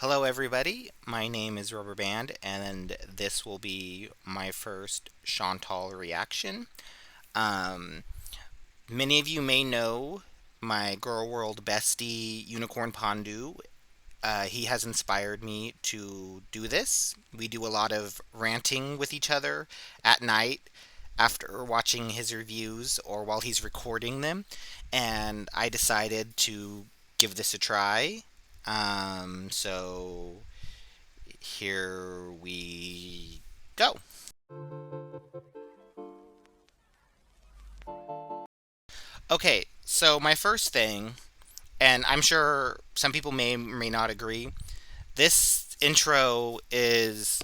Hello, everybody. My name is Rubber Band, and this will be my first Chantal reaction. Um, Many of you may know my Girl World bestie, Unicorn Pondu. He has inspired me to do this. We do a lot of ranting with each other at night after watching his reviews or while he's recording them, and I decided to give this a try. So here we go. Okay, so my first thing, and I'm sure some people may or may not agree, this intro is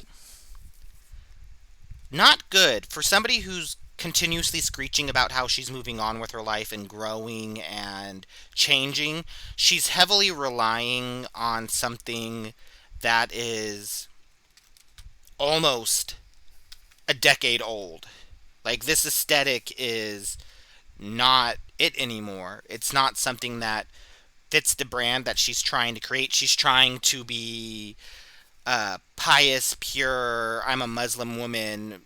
not good for somebody who's continuously screeching about how she's moving on with her life and growing and changing. She's heavily relying on something that is almost a decade old. Like, this aesthetic is not it anymore. It's not something that fits the brand that she's trying to create. She's trying to be pious, pure. I'm a Muslim woman.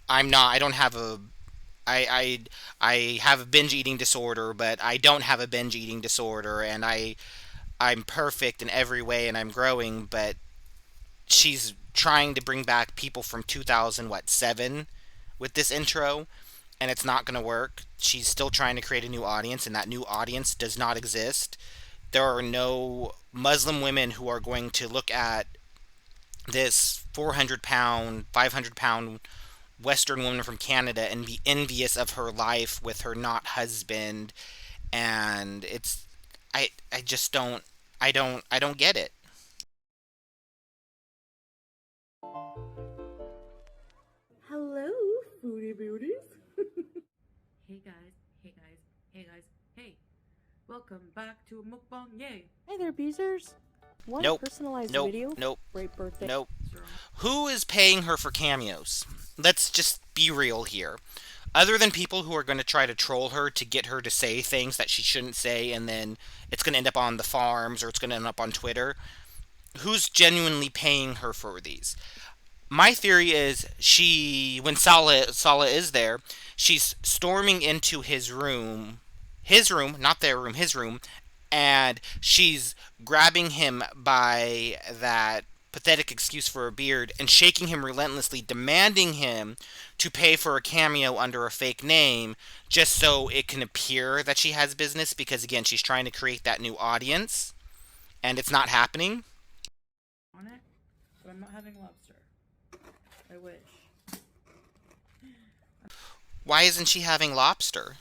I'm not. I don't have a. I have a binge eating disorder, but I don't have a binge eating disorder, and I'm perfect in every way, and I'm growing. But she's trying to bring back people from 2007 with this intro, and it's not going to work. She's still trying to create a new audience, and that new audience does not exist. There are no Muslim women who are going to look at this 400-pound, 500-pound Western woman from Canada and be envious of her life with her not husband. And it's, I just don't, I don't get it. Hello, Foodie Beauties. Hey guys, hey guys, hey guys, hey. Welcome back to Mukbang Yay. Hey there, Beezers. Want Nope. a personalized Nope. video? Nope. Great birthday. Nope. What's wrong? Who is paying her for cameos? Let's just be real here. Other than people who are going to try to troll her to get her to say things that she shouldn't say, and then it's going to end up on the farms or it's going to end up on Twitter, who's genuinely paying her for these? My theory is when Salah is there, she's storming into his room, not their room, his room, and she's grabbing him by that pathetic excuse for a beard and shaking him relentlessly, demanding him to pay for a cameo under a fake name just so it can appear that she has business because, again, she's trying to create that new audience and it's not happening. On it, but I'm not having lobster. I wish. Why isn't she having lobster?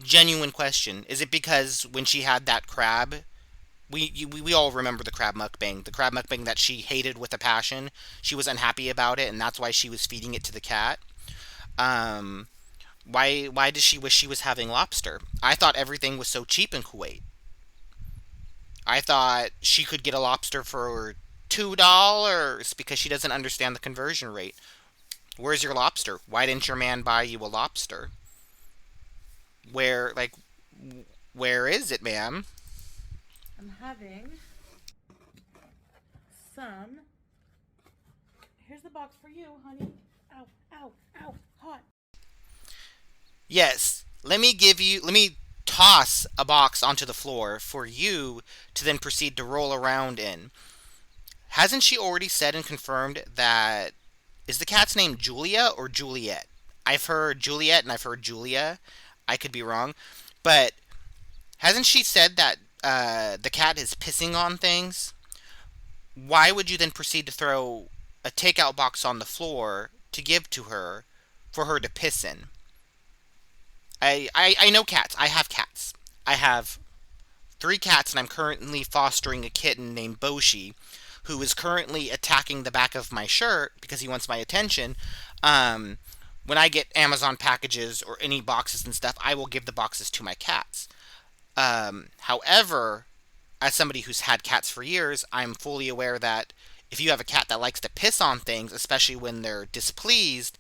Genuine question. Is it because when she had that crab, we all remember the crab mukbang that she hated with a passion. She was unhappy about it, and that's why she was feeding it to the cat. Um, why does she wish she was having lobster? I thought everything was so cheap in Kuwait. I thought she could get a lobster for $2 because she doesn't understand the conversion rate. Where's your lobster? Why didn't your man buy you a lobster? Where, like, where is it, ma'am? I'm having some. Here's the box for you, honey. Ow, ow, ow, hot. Yes, let me toss a box onto the floor for you to then proceed to roll around in. Hasn't she already said and confirmed that, is the cat's name Julia or Juliet? I've heard Juliet and I've heard Julia. I could be wrong. But hasn't she said that the cat is pissing on things? Why would you then proceed to throw a takeout box on the floor to give to her for her to piss in? I know cats. I have cats. I have three cats, and I'm currently fostering a kitten named Boshi, who is currently attacking the back of my shirt because he wants my attention. Um, when I get Amazon packages or any boxes and stuff, I will give the boxes to my cats. However, as somebody who's had cats for years, I'm fully aware that if you have a cat that likes to piss on things, especially when they're displeased,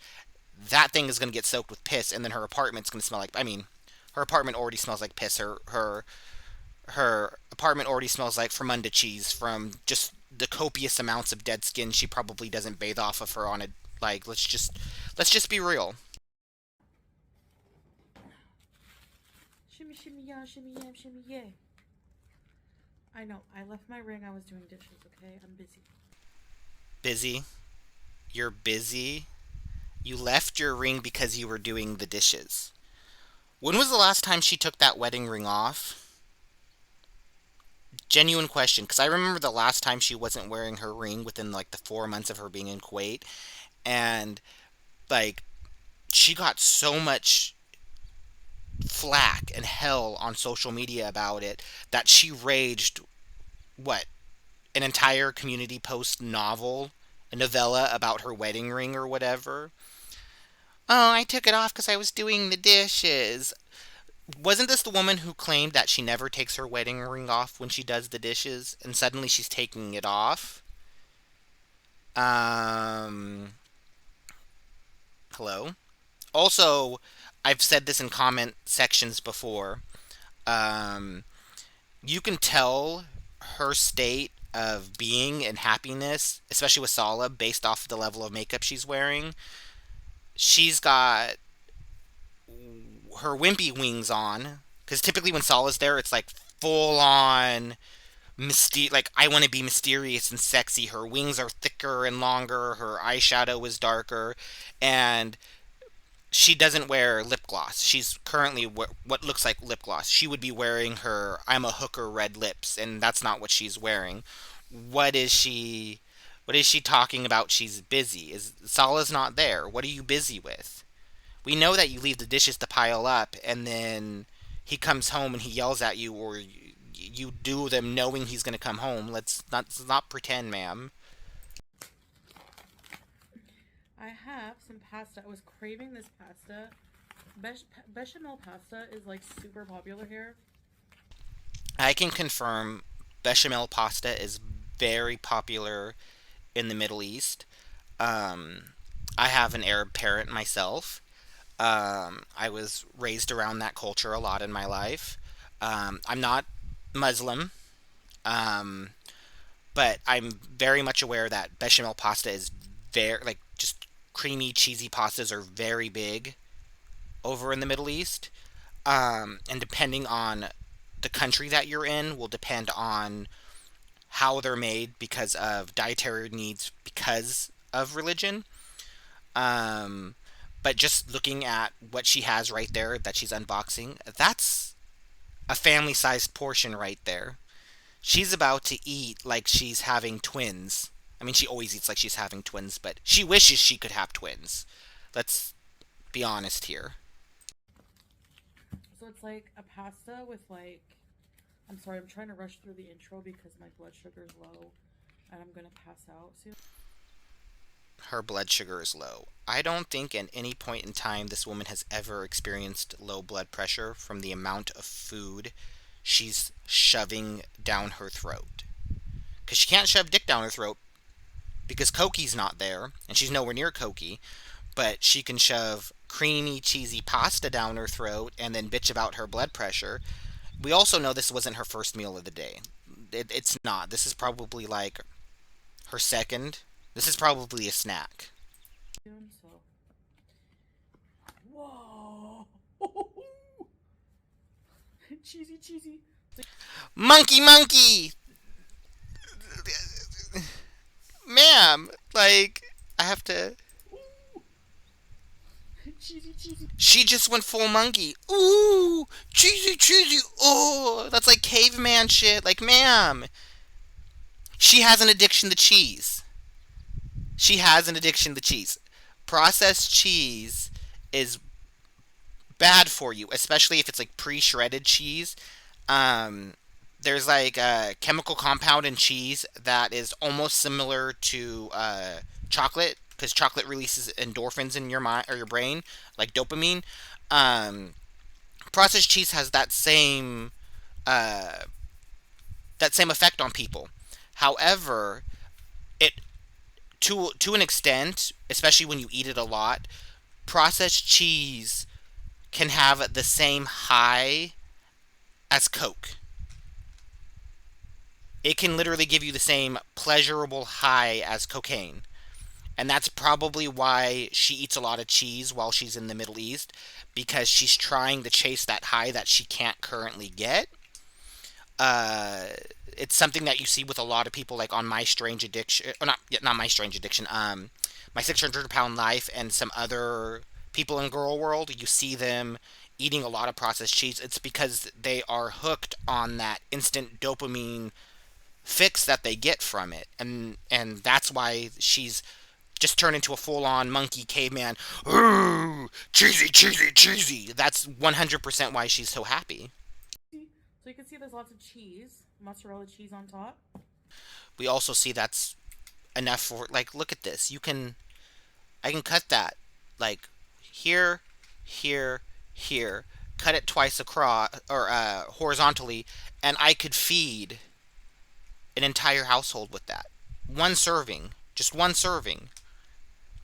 that thing is going to get soaked with piss, and then her apartment's going to smell like. I mean, her apartment already smells like piss. Her apartment already smells like Fermunda cheese from just the copious amounts of dead skin she probably doesn't bathe off of her on a, like, let's just be real. Shimmy, shimmy, yeah, shimmy, yam, shimmy, yay. I know, I left my ring, I was doing dishes, okay? I'm busy. Busy? You're busy? You left your ring because you were doing the dishes. When was the last time she took that wedding ring off? Genuine question, because I remember the last time she wasn't wearing her ring within like the 4 months of her being in Kuwait, and like she got so much flack and hell on social media about it that she raged, what, an entire community post novel, a novella about her wedding ring or whatever. Oh, I took it off because I was doing the dishes. Wasn't this the woman who claimed that she never takes her wedding ring off when she does the dishes, and suddenly she's taking it off? Um, Hello? Also, I've said this in comment sections before. Um, you can tell her state of being and happiness, especially with Salah, based off the level of makeup she's wearing. She's got her wimpy wings on, because typically when Salah's there, it's like full on like I want to be mysterious and sexy. Her wings are thicker and longer. Her eyeshadow is darker, and she doesn't wear lip gloss. She's currently what looks like lip gloss. She would be wearing her I'm a hooker red lips, and that's not what she's wearing. What is she? What is she talking about? She's busy. Is Salah's not there? What are you busy with? We know that you leave the dishes to pile up, and then he comes home and he yells at you, or you do them knowing he's going to come home. Let's not pretend, ma'am. I have some pasta. I was craving this pasta. Bechamel pasta is like super popular here. I can confirm bechamel pasta is very popular in the Middle East. Um, I have an Arab parent myself. I was raised around that culture a lot in my life. I'm not Muslim, um, but I'm very much aware that bechamel pasta is very, like, just creamy, cheesy pastas are very big over in the Middle East. And depending on the country that you're in, will depend on how they're made because of dietary needs, because of religion. Um, but just looking at what she has right there that she's unboxing, that's a family sized portion right there. She's about to eat like she's having twins. I mean, she always eats like she's having twins, but she wishes she could have twins. Let's be honest here. So it's like a pasta with like. I'm sorry, I'm trying to rush through the intro because my blood sugar is low and I'm gonna pass out soon. Her blood sugar is low. I don't think at any point in time this woman has ever experienced low blood pressure from the amount of food she's shoving down her throat. Because she can't shove dick down her throat because Koki's not there, and she's nowhere near Koki, but she can shove creamy, cheesy pasta down her throat and then bitch about her blood pressure. We also know this wasn't her first meal of the day. It's not. This is probably like her second. This is probably a snack. So. Whoa! Cheesy, cheesy. Monkey, monkey! Ma'am, like, I have to. Cheesy, cheesy. She just went full monkey. Ooh, cheesy, cheesy. Oh, that's like caveman shit. Like, ma'am, she has an addiction to cheese. She has an addiction to cheese. Processed cheese is bad for you, especially if it's like pre-shredded cheese. Um, there's like a chemical compound in cheese that is almost similar to chocolate, because chocolate releases endorphins in your mind or your brain, like dopamine. Um, Processed cheese has uh, that same effect on people. However, it to an extent, especially when you eat it a lot, processed cheese can have the same high as Coke. It can literally give you the same pleasurable high as cocaine. And that's probably why she eats a lot of cheese while she's in the Middle East, because she's trying to chase that high that she can't currently get. Uh, it's something that you see with a lot of people, like on My Strange Addiction, or not, yeah, not My Strange Addiction, My 600 Pound Life, and some other people in Girl World. You see them eating a lot of processed cheese. It's because they are hooked on that instant dopamine fix that they get from it, and that's why she's just turned into a full-on monkey caveman. Ooh, cheesy, cheesy, cheesy. That's 100% why she's so happy. So you can see there's lots of cheese, mozzarella cheese on top. We also see that's enough for, like, look at this. I can cut that, like, here, here, here. Cut it twice across, or horizontally, and I could feed an entire household with that. One serving, just one serving.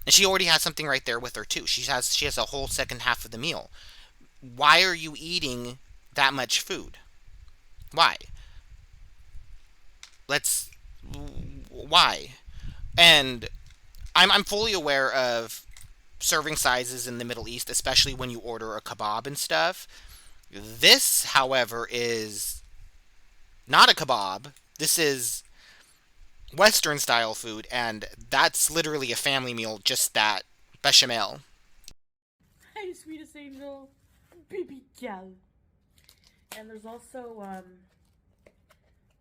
And she already has something right there with her too. She has a whole second half of the meal. Why are you eating that much food? Why? Let's why? And I'm fully aware of serving sizes in the Middle East, especially when you order a kebab and stuff. This, however, is not a kebab. This is Western style food, and that's literally a family meal, just that bechamel. Hey, sweetest angel, baby gal. And there's also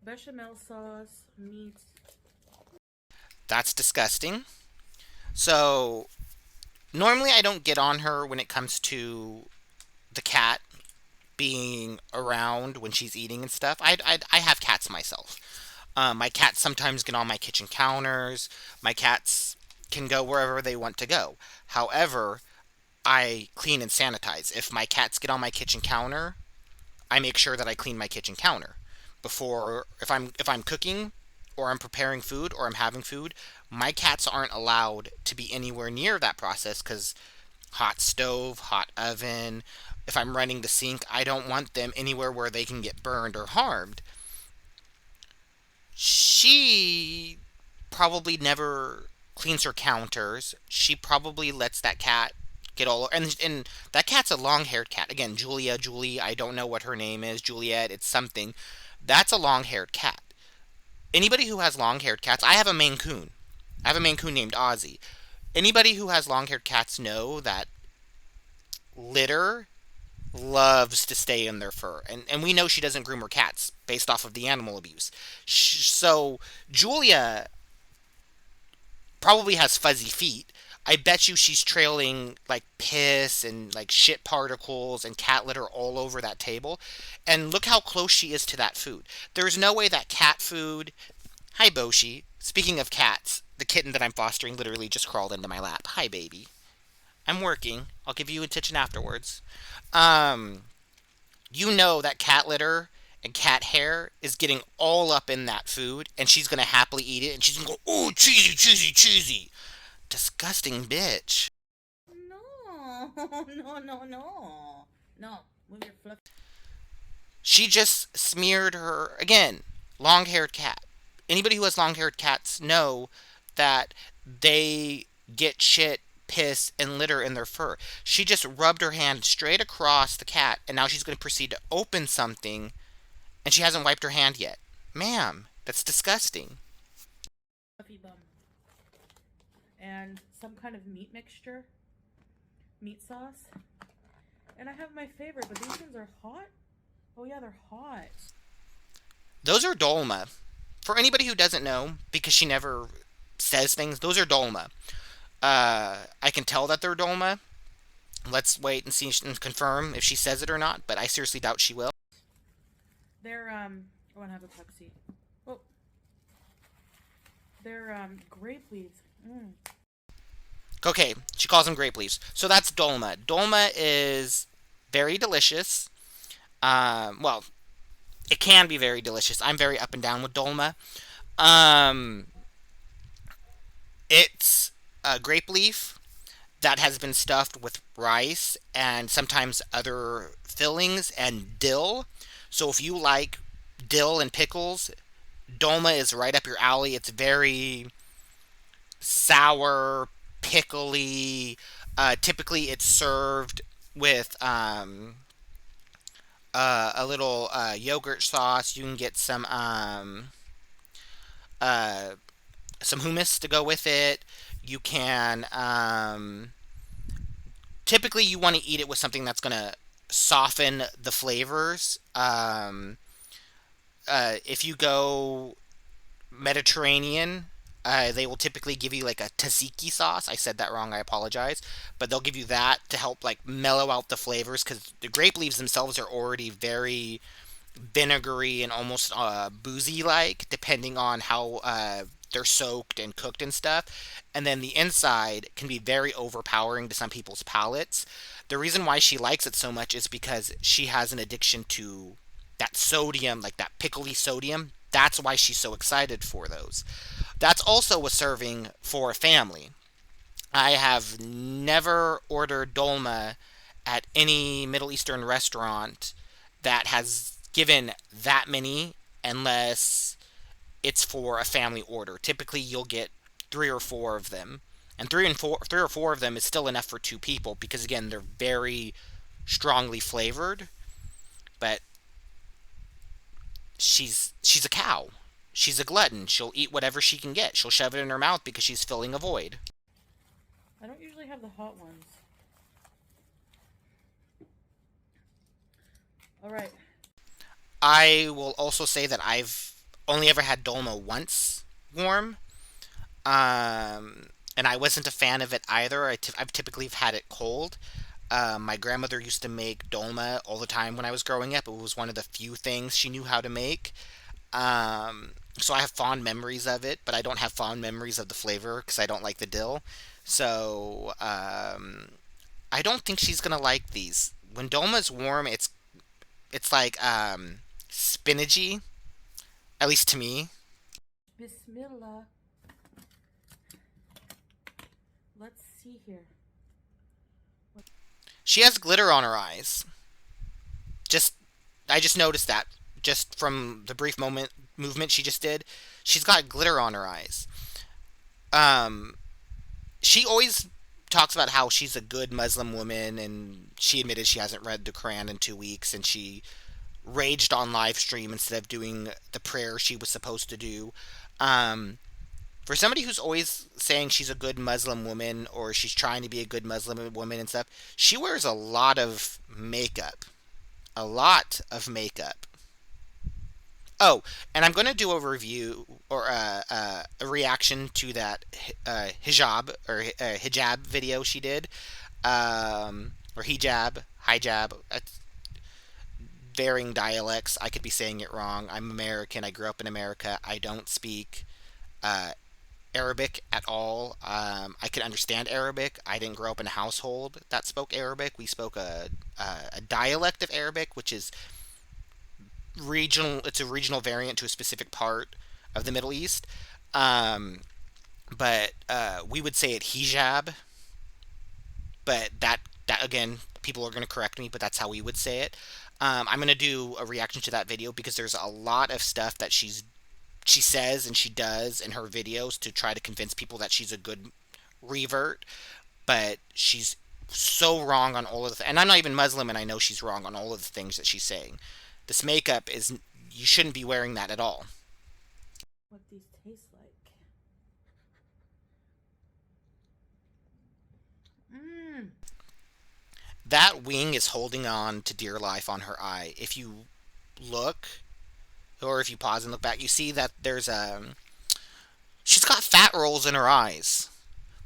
bechamel sauce, meat. That's disgusting. So, normally I don't get on her when it comes to the cat being around when she's eating and stuff. I have cats myself. My cats sometimes get on my kitchen counters. My cats can go wherever they want to go. However, I clean and sanitize. If my cats get on my kitchen counter, I make sure that I clean my kitchen counter before, if I'm cooking or I'm preparing food or I'm having food. My cats aren't allowed to be anywhere near that process, because hot stove, hot oven. If I'm running the sink, I don't want them anywhere where they can get burned or harmed. She probably never cleans her counters. She probably lets that cat get all, and that cat's a long-haired cat. Again, Julie, I don't know what her name is. Juliet, it's something. That's a long-haired cat. Anybody who has long-haired cats, I have a Maine Coon. I have a Maine Coon named Ozzy. Anybody who has long-haired cats know that litter loves to stay in their fur. And we know she doesn't groom her cats based off of the animal abuse. So Julia probably has fuzzy feet. I bet you she's trailing like piss and like shit particles and cat litter all over that table. And look how close she is to that food. There's no way that cat food. Hi, Boshi. Speaking of cats, the kitten that I'm fostering literally just crawled into my lap. Hi, baby. I'm working. I'll give you attention afterwards. Um, you know that cat litter and cat hair is getting all up in that food, and she's gonna happily eat it, and she's gonna go, "Ooh, cheesy, cheesy, cheesy." Disgusting bitch. No, no, no, no. No, move your fluff. She just smeared her again. Long-haired cat. Anybody who has long-haired cats know that they get shit, piss, and litter in their fur. She just rubbed her hand straight across the cat, and now she's going to proceed to open something, and she hasn't wiped her hand yet. Ma'am, that's disgusting. Fluffy bum. And some kind of meat mixture. Meat sauce. And I have my favorite, but these ones are hot? Oh yeah, they're hot. Those are dolma. For anybody who doesn't know, because she never says things, those are dolma. I can tell that they're dolma. Let's wait and see and confirm if she says it or not, but I seriously doubt she will. They're, I want to have a Pepsi. Oh. They're, grape leaves. Mm. Okay, she calls them grape leaves. So that's dolma. Dolma is very delicious. Well, it can be very delicious. I'm very up and down with dolma. It's a grape leaf that has been stuffed with rice and sometimes other fillings and dill. So if you like dill and pickles, Dolma is right up your alley. It's very sour, pickly. Typically, it's served with a little yogurt sauce. You can get uh, some hummus to go with it. You can typically you want to eat it with something that's gonna soften the flavors. If you go Mediterranean, they will typically give you like a tzatziki sauce. I said that wrong. I apologize, but they'll give you that to help like mellow out the flavors because the grape leaves themselves are already very vinegary and almost boozy like, depending on how they're soaked and cooked and stuff. And then the inside can be very overpowering to some people's palates. The reason why she likes it so much is because she has an addiction to that sodium, like that pickly sodium. That's why she's so excited for those. That's also a serving for a family. I have never ordered dolma at any Middle Eastern restaurant that has given that many unless it's for a family order. Typically, you'll get three or four of them, and three or four of them is still enough for two people because again, they're very strongly flavored. But she's a cow. She's a glutton. She'll eat whatever she can get. She'll shove it in her mouth because she's filling a void. I don't usually have the hot ones. All right. I will also say that I've only ever had dolma once warm, and I wasn't a fan of it either. I've typically had it cold. My grandmother used to make dolma all the time when I was growing up. It was one of the few things she knew how to make. So I have fond memories of it, but I don't have fond memories of the flavor because I don't like the dill. So I don't think she's gonna like these. When dolma's warm, it's like spinachy, at least to me. Bismillah. Let's see here. She has glitter on her eyes. Just I just noticed that just from the brief moment movement she just did. She's got glitter on her eyes. Um, she always talks about how she's a good Muslim woman, and she admitted she hasn't read the Quran in 2 weeks, and she raged on live stream instead of doing the prayer she was supposed to do. Um, for somebody who's always saying she's a good Muslim woman or she's trying to be a good Muslim woman and stuff, she wears a lot of makeup. A lot of makeup. Oh, and I'm going to do a review or a reaction to that hijab video she did, or hijab. Varying dialects. I could be saying it wrong. I'm American. I grew up in America. I don't speak uh, Arabic at all. I can understand Arabic. I didn't grow up in a household that spoke Arabic. We spoke a dialect of Arabic, which is regional. It's a regional variant to a specific part of the Middle East. Um, but we would say it hijab. But that again, people are going to correct me, but that's how we would say it. I'm going to do a reaction to that video because there's a lot of stuff that she says and she does in her videos to try to convince people that she's a good revert, but she's so wrong on all of and I'm not even Muslim and I know she's wrong on all of the things that she's saying. This makeup is you shouldn't be wearing that at all. What these taste like. Mmm. That wing is holding on to dear life on her eye. If you look or if you pause and look back, you see that there's she's got fat rolls in her eyes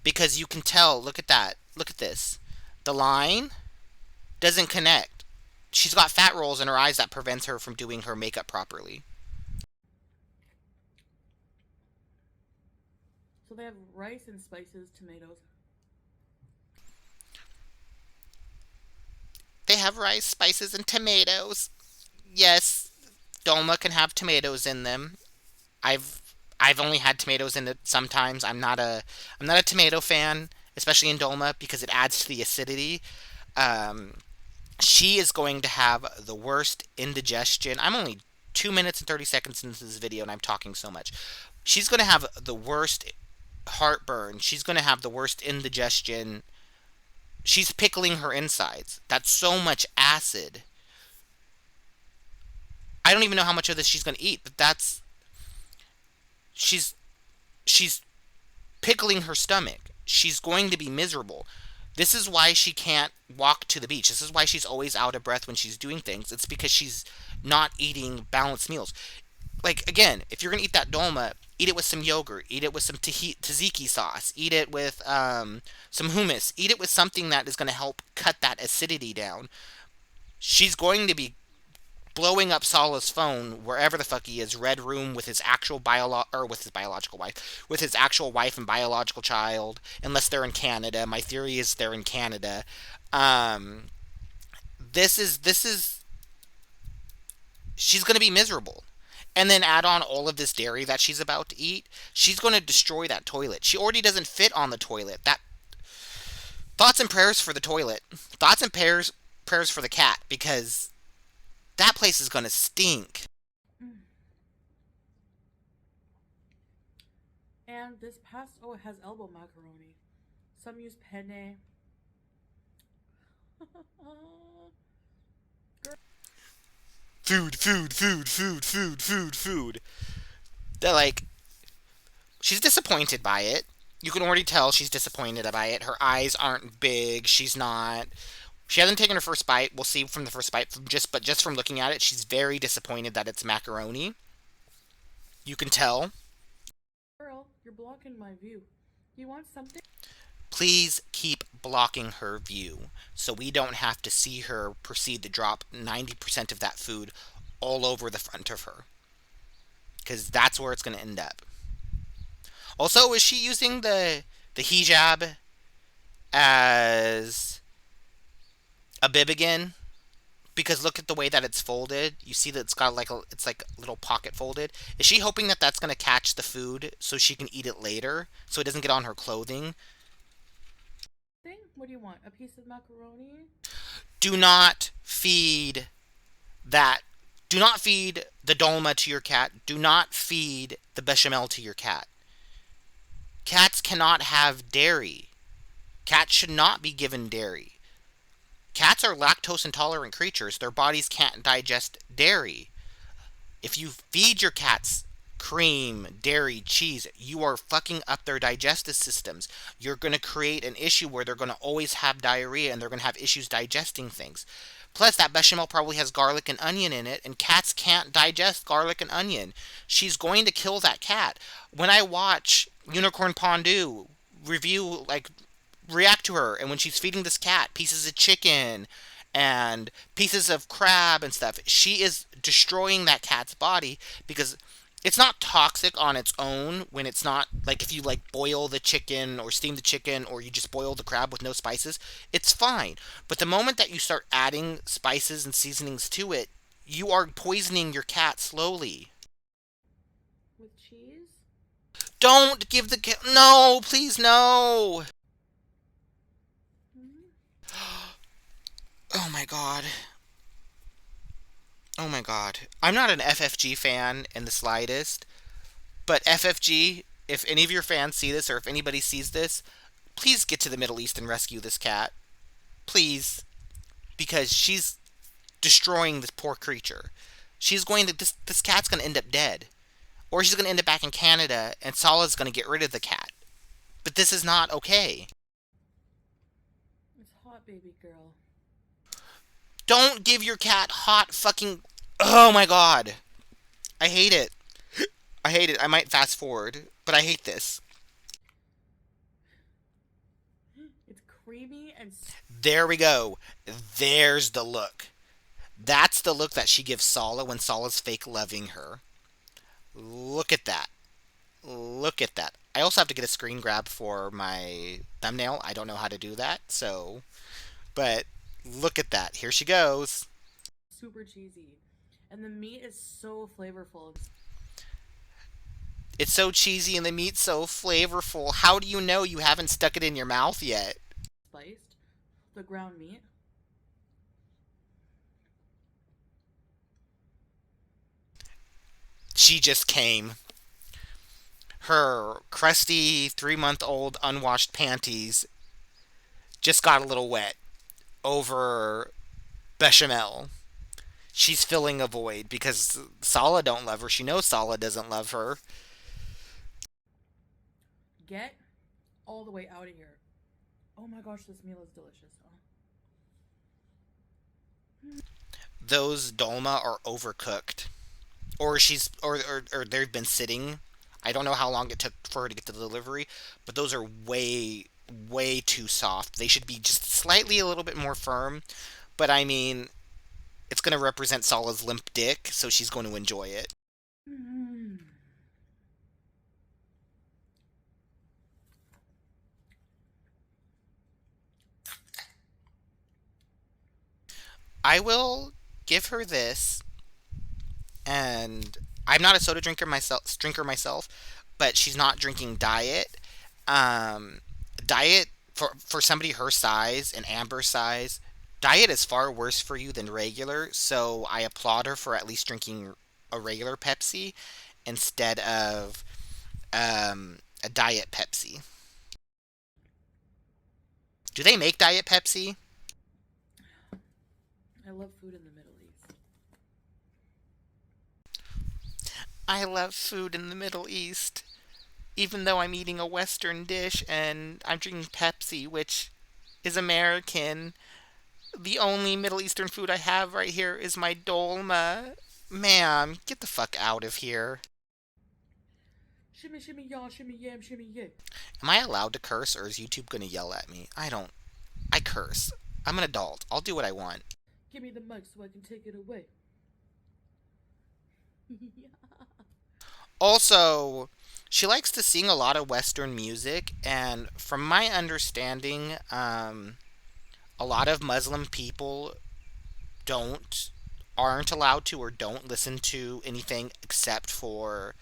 because you can tell. Look at that. Look at this. The line doesn't connect. She's got fat rolls in her eyes that prevents her from doing her makeup properly. So they have rice and spices, tomatoes. They have rice, spices, and tomatoes. Yes, dolma can have tomatoes in them. I've I've only had tomatoes in it sometimes. I'm not a tomato fan, especially in dolma because it adds to the acidity. Um, she is going to have the worst indigestion. I'm only 2 minutes and 30 seconds into this video and I'm talking so much. She's going to have the worst heartburn. She's going to have the worst indigestion. She's pickling her insides. That's so much acid. I don't even know how much of this she's going to eat, but that's... She's pickling her stomach. She's going to be miserable. This is why she can't walk to the beach. This is why she's always out of breath when she's doing things. It's because she's not eating balanced meals. Like, again, if you're going to eat that dolma, eat it with some yogurt. Eat it with some tzatziki sauce. Eat it with some hummus. Eat it with something that is going to help cut that acidity down. She's going to be blowing up Salah's phone wherever the fuck he is, red room with his actual biological wife, with his actual wife and biological child, unless they're in Canada. My theory is they're in Canada. This is she's going to be miserable. And then add on all of this dairy that she's about to eat. She's going to destroy that toilet. She already doesn't fit on the toilet. That thoughts and prayers for the toilet. Thoughts and prayers for the cat, because that place is going to stink. And this past, oh, it has elbow macaroni. Some use penne. Food. They're like, she's disappointed by it. You can already tell she's disappointed by it. Her eyes aren't big. She hasn't taken her first bite. We'll see from the first bite. But just from looking at it, she's very disappointed that it's macaroni. You can tell. Girl, you're blocking my view. You want something? Please keep blocking her view so we don't have to see her proceed to drop 90% of that food all over the front of her. Because that's where it's going to end up. Also, is she using the hijab as a bib again? Because look at the way that it's folded. You see that it's got it's like a little pocket folded. Is she hoping that that's going to catch the food so she can eat it later, so it doesn't get on her clothing? What do you want? A piece of macaroni? Do not feed that. Do not feed the dolma to your cat. Do not feed the bechamel to your cat. Cats cannot have dairy. Cats should not be given dairy. Cats are lactose intolerant creatures. Their bodies can't digest dairy. If you feed your cats cream, dairy, cheese, you are fucking up their digestive systems. You're going to create an issue where they're going to always have diarrhea and they're going to have issues digesting things. Plus, that bechamel probably has garlic and onion in it, and cats can't digest garlic and onion. She's going to kill that cat. When I watch Unicorn Pondu react to her, and when she's feeding this cat pieces of chicken and pieces of crab and stuff, she is destroying that cat's body, because it's not toxic on its own when it's not, like, if you, like, boil the chicken or steam the chicken or you just boil the crab with no spices, it's fine. But the moment that you start adding spices and seasonings to it, you are poisoning your cat slowly. With cheese? Don't give the cat... No, please, no! Oh my god. Oh my god. I'm not an FFG fan in the slightest, but FFG, if any of your fans see this or if anybody sees this, please get to the Middle East and rescue this cat. Please. Because she's destroying this poor creature. She's going to... This cat's going to end up dead. Or she's going to end up back in Canada and Salah's going to get rid of the cat. But this is not okay. It's hot, baby girl. Don't give your cat hot fucking... Oh my god. I hate it. I hate it. I might fast forward, but I hate this. It's creamy and... There we go. There's the look. That's the look that she gives Salah when Salah's fake loving her. Look at that. Look at that. I also have to get a screen grab for my thumbnail. I don't know how to do that, so... But... Look at that. Here she goes. Super cheesy. And the meat is so flavorful. It's so cheesy and the meat's so flavorful. How do you know you haven't stuck it in your mouth yet? Spiced. The ground meat. She just came. Her crusty 3-month-old unwashed panties just got a little wet over bechamel. She's filling a void because Salah don't love her. She knows Salah doesn't love her. Get all the way out of here. Oh my gosh, this meal is delicious. Those dolma are overcooked, or they've been sitting. I don't know how long it took for her to get the delivery, but those are way too soft. They should be just slightly a little bit more firm. But I mean, it's going to represent Salah's limp dick, so she's going to enjoy it. Mm. I will give her this, and I'm not a soda drinker myself, but she's not drinking diet. Um, Diet for somebody her size and Amber's size, diet is far worse for you than regular. So I applaud her for at least drinking a regular Pepsi instead of a diet Pepsi. Do they make diet Pepsi? I love food in the Middle East. I love food in the Middle East, even though I'm eating a Western dish and I'm drinking Pepsi, which is American. The only Middle Eastern food I have right here is my dolma. Ma'am, get the fuck out of here. Shimmy, shimmy, y'all, shimmy, yam, shimmy, yeah. Am I allowed to curse or is YouTube gonna yell at me? I don't. I curse. I'm an adult. I'll do what I want. Give me the mic so I can take it away. Also, she likes to sing a lot of Western music, and from my understanding, a lot of Muslim people don't aren't allowed to or don't listen to anything except for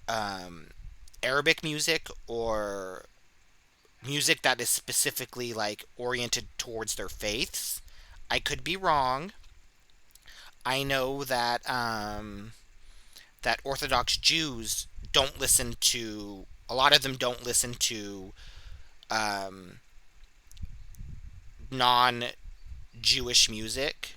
um, Arabic music or music that is specifically like oriented towards their faiths. I could be wrong. I know that that Orthodox Jews don't listen to. A lot of them don't listen to um, non-Jewish music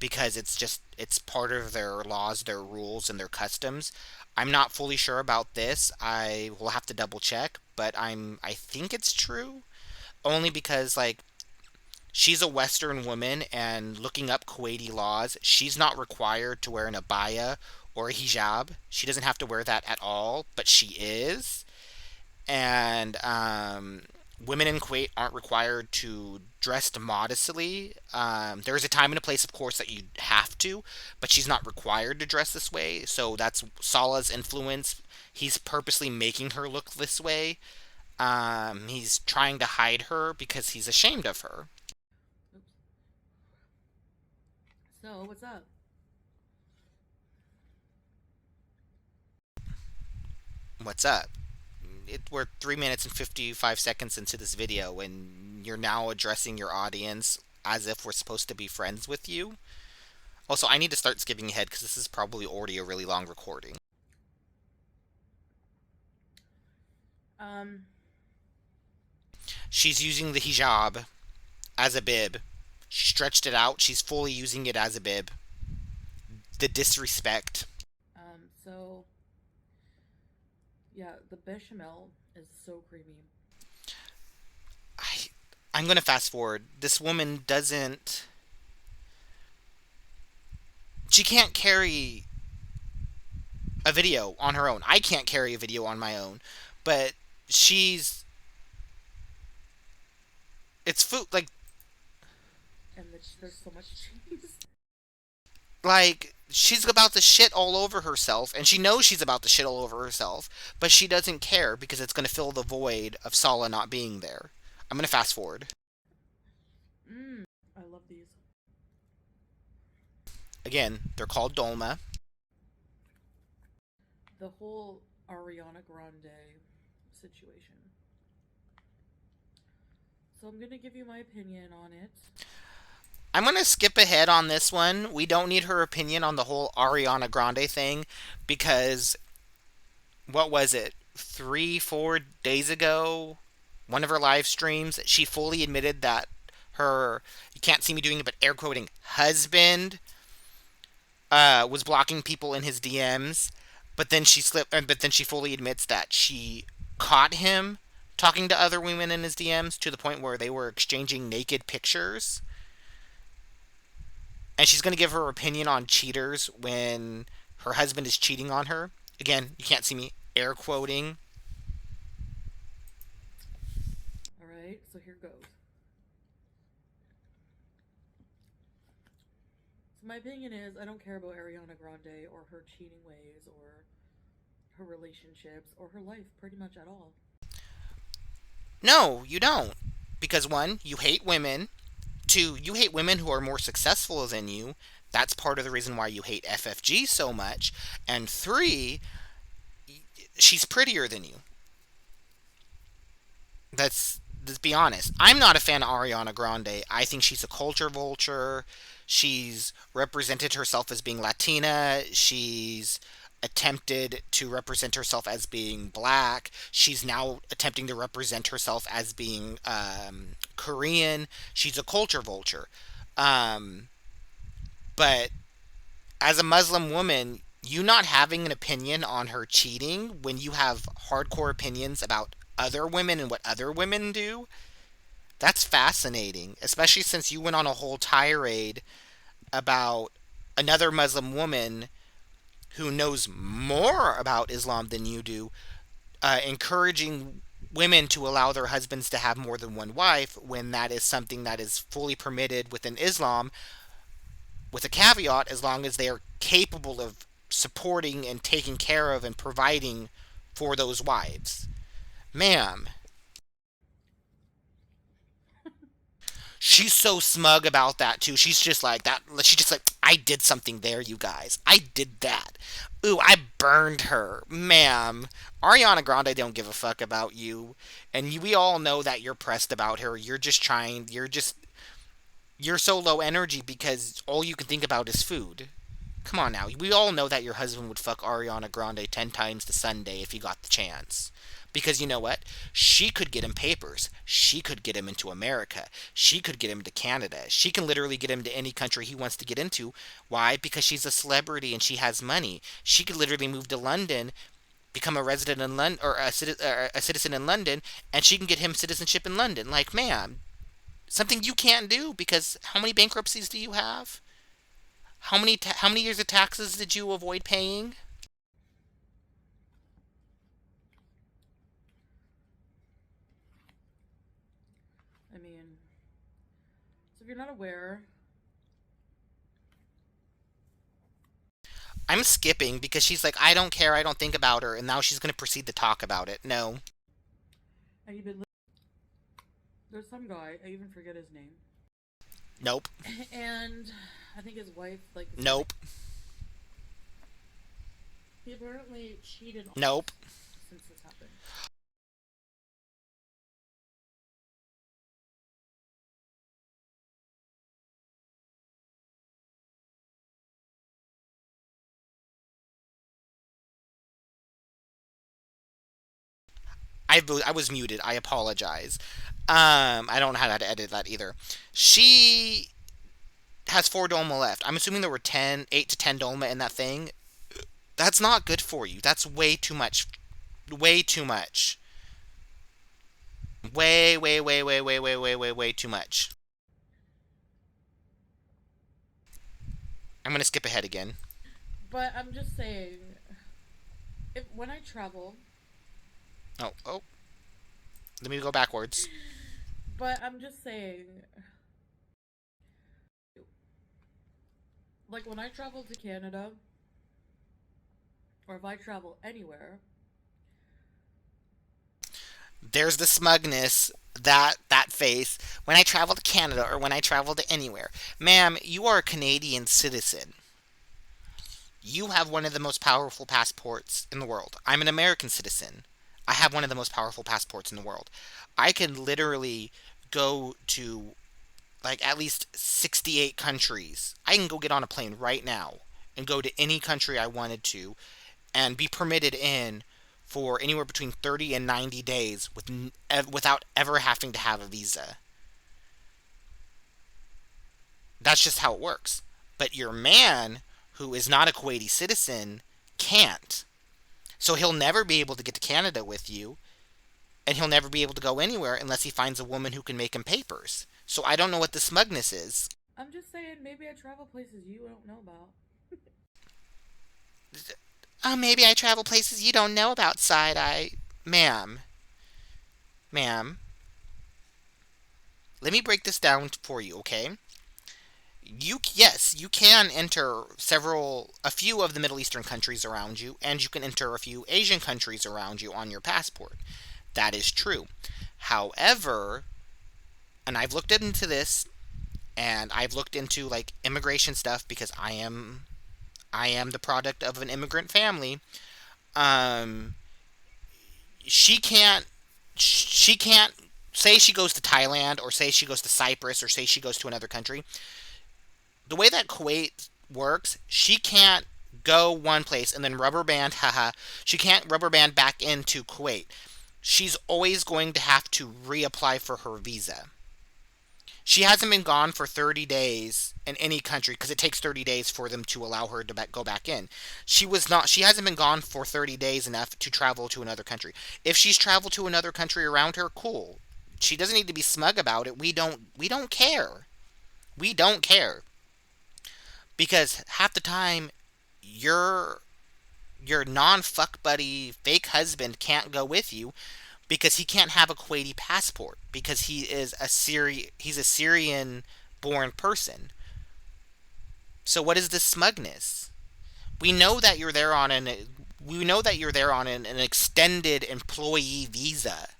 because it's part of their laws, their rules, and their customs. I'm not fully sure about this. I will have to double check, but I think it's true. Only because like she's a Western woman and looking up Kuwaiti laws, she's not required to wear an abaya or a hijab. She doesn't have to wear that at all, but she is. And women in Kuwait aren't required to dress modestly. There is a time and a place, of course, that you have to, but she's not required to dress this way. So that's Salah's influence. He's purposely making her look this way. He's trying to hide her because he's ashamed of her. Oops. So, what's up? What's up? We're 3 minutes and 55 seconds into this video, and you're now addressing your audience as if we're supposed to be friends with you. Also, I need to start skipping ahead because this is probably already a really long recording. Um, She's using the hijab as a bib. She stretched it out. She's fully using it as a bib. The disrespect. so, yeah, the bechamel is so creamy. I'm going to fast forward. This woman doesn't. She can't carry a video on her own. I can't carry a video on my own. But she's. It's food. Like, And there's so much cheese. she's about to shit all over herself, and she knows she's about to shit all over herself, but she doesn't care because it's going to fill the void of Salah not being there. I'm going to fast forward. I love these. Again, they're called dolma. The whole Ariana Grande situation. So I'm gonna give you my opinion on it. I'm going to skip ahead on this one. We don't need her opinion on the whole Ariana Grande thing because what was it? 3, 4 days ago, one of her live streams, she fully admitted that her, you can't see me doing it, but air quoting, husband was blocking people in his DMs. But then she fully admits that she caught him talking to other women in his DMs to the point where they were exchanging naked pictures. And she's going to give her opinion on cheaters when her husband is cheating on her. Again, you can't see me air quoting. Alright, so here goes. So my opinion is I don't care about Ariana Grande or her cheating ways or her relationships or her life pretty much at all. No, you don't. Because one, you hate women. Two, you hate women who are more successful than you. That's part of the reason why you hate FFG so much. And three, she's prettier than you. Let's be honest. I'm not a fan of Ariana Grande. I think she's a culture vulture. She's represented herself as being Latina. She's attempted to represent herself as being black. She's now attempting to represent herself as being Korean. She's a culture vulture. Um, but as a Muslim woman, you not having an opinion on her cheating when you have hardcore opinions about other women and what other women do, that's fascinating, especially since you went on a whole tirade about another Muslim woman who knows more about Islam than you do, encouraging women to allow their husbands to have more than one wife when that is something that is fully permitted within Islam, with a caveat as long as they are capable of supporting and taking care of and providing for those wives. Ma'am, she's so smug about that too. She's just like that. She's just like, I did something there, you guys. I did that. Ooh, I burned her, ma'am. Ariana Grande don't give a fuck about you, and we all know that you're pressed about her. You're just trying. You're so low energy because all you can think about is food. Come on now. We all know that your husband would fuck Ariana Grande 10 times to Sunday if he got the chance. Because you know what? She could get him papers. She could get him into America. She could get him to Canada. She can literally get him to any country he wants to get into. Why? Because she's a celebrity and she has money. She could literally move to London, become a resident in London or a citizen in London, and she can get him citizenship in London. Like, ma'am, something you can't do because how many bankruptcies do you have? How many years of taxes did you avoid paying? I mean, so if you're not aware, I'm skipping because she's like, I don't care, I don't think about her, and now she's going to proceed to talk about it. No. and you've been there's some guy, I even forget his name, Nope. and I think his wife, like, Nope. he apparently cheated on Nope. since this happened. I was muted. I apologize. I don't know how to edit that either. She has 4 dolma left. I'm assuming there were 8 to 10 dolma in that thing. That's not good for you. That's way too much. Way too much. Way too much. I'm gonna skip ahead again. But I'm just saying, if when I travel, Oh. Let me go backwards. but I'm just saying, like when I travel to Canada, or if I travel anywhere, There's the smugness, that face. When I travel to Canada or when I travel to anywhere, ma'am, you are a Canadian citizen. You have one of the most powerful passports in the world. I'm an American citizen. I have one of the most powerful passports in the world. I can literally go to like at least 68 countries. I can go get on a plane right now and go to any country I wanted to and be permitted in for anywhere between 30 and 90 days without ever having to have a visa. That's just how it works. But your man, who is not a Kuwaiti citizen, can't. So he'll never be able to get to Canada with you, and he'll never be able to go anywhere unless he finds a woman who can make him papers. So I don't know what the smugness is. I'm just saying, maybe I travel places you don't know about. Oh, maybe I travel places you don't know about, side-eye. Ma'am. Ma'am. Let me break this down for you, okay? Yes, you can enter a few of the Middle Eastern countries around you, and you can enter a few Asian countries around you on your passport. That is true. However, and I've looked into this, and I've looked into like immigration stuff because I am the product of an immigrant family. Um, she can't say she goes to Thailand or say she goes to Cyprus or say she goes to another country. The way that Kuwait works, she can't go one place and then rubber band, haha. She can't rubber band back into Kuwait. She's always going to have to reapply for her visa. She hasn't been gone for 30 days in any country because it takes 30 days for them to allow her to go back in. She hasn't been gone for 30 days enough to travel to another country. If she's traveled to another country around her, cool. She doesn't need to be smug about it. We don't care. We don't care. Because half the time your non-fuck buddy fake husband can't go with you because he can't have a Kuwaiti passport because he's a Syrian born person. So what is this smugness? We know that you're there on an extended employee visa.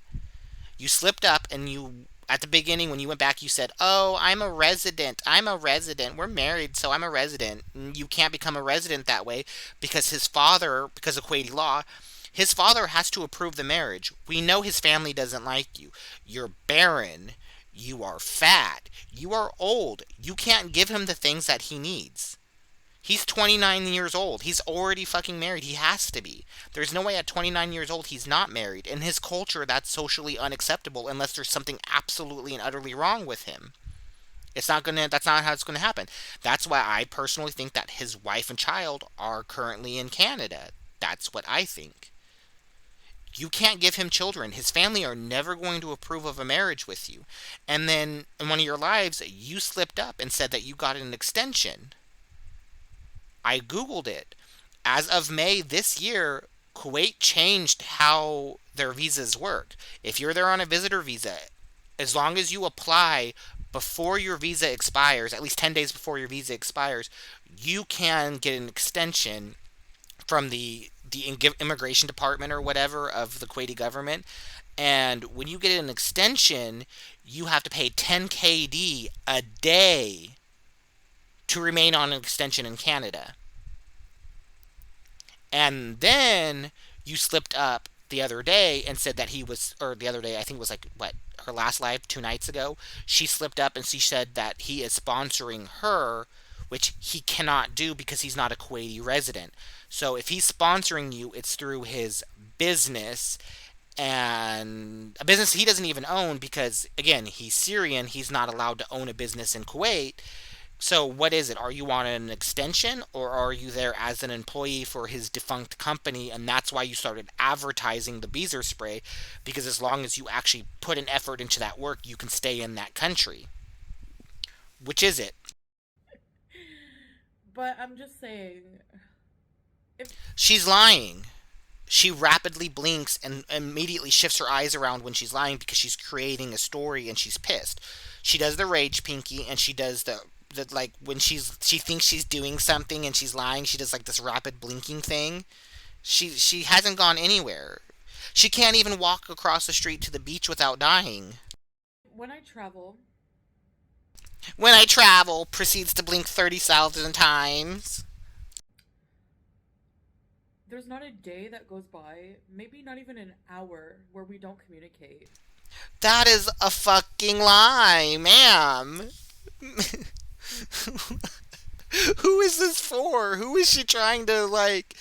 You slipped up and at the beginning when you went back you said, "Oh, I'm a resident. I'm a resident. We're married, so I'm a resident." You can't become a resident that way because because of Kuwaiti law, his father has to approve the marriage. We know his family doesn't like you. You're barren. You are fat. You are old. You can't give him the things that he needs. He's 29 years old. He's already fucking married. He has to be. There's no way at 29 years old he's not married. In his culture, that's socially unacceptable unless there's something absolutely and utterly wrong with him. That's not how it's gonna happen. That's why I personally think that his wife and child are currently in Canada. That's what I think. You can't give him children. His family are never going to approve of a marriage with you. And then in one of your lives, you slipped up and said that you got an extension. I Googled it. As of May this year, Kuwait changed how their visas work. If you're there on a visitor visa, as long as you apply before your visa expires, at least 10 days before your visa expires, you can get an extension from the immigration department or whatever of the Kuwaiti government. And when you get an extension, you have to pay 10 KD a day to remain on an extension in Canada. And then you slipped up the other day and said that or the other day, I think it was like, what, her last live 2 nights ago, she slipped up and she said that he is sponsoring her, which he cannot do because he's not a Kuwaiti resident. So if he's sponsoring you, it's through his business, and a business he doesn't even own because, again, he's Syrian. He's not allowed to own a business in Kuwait. So what is it? Are you on an extension or are you there as an employee for his defunct company and that's why you started advertising the beezer spray? Because as long as you actually put an effort into that work, you can stay in that country. Which is it? But I'm just saying, if She's lying. She rapidly blinks and immediately shifts her eyes around when she's lying because she's creating a story and she's pissed. She does the rage pinky and she does the like when she thinks she's doing something and she's lying, she does like this rapid blinking thing. She hasn't gone anywhere. She can't even walk across the street to the beach without dying. when I travel, When I travel, proceeds to blink 30,000 times. there's not a day that goes by, maybe not even an hour, where we don't communicate. That is a fucking lie, ma'am. Who is this for? Who is she trying to, like,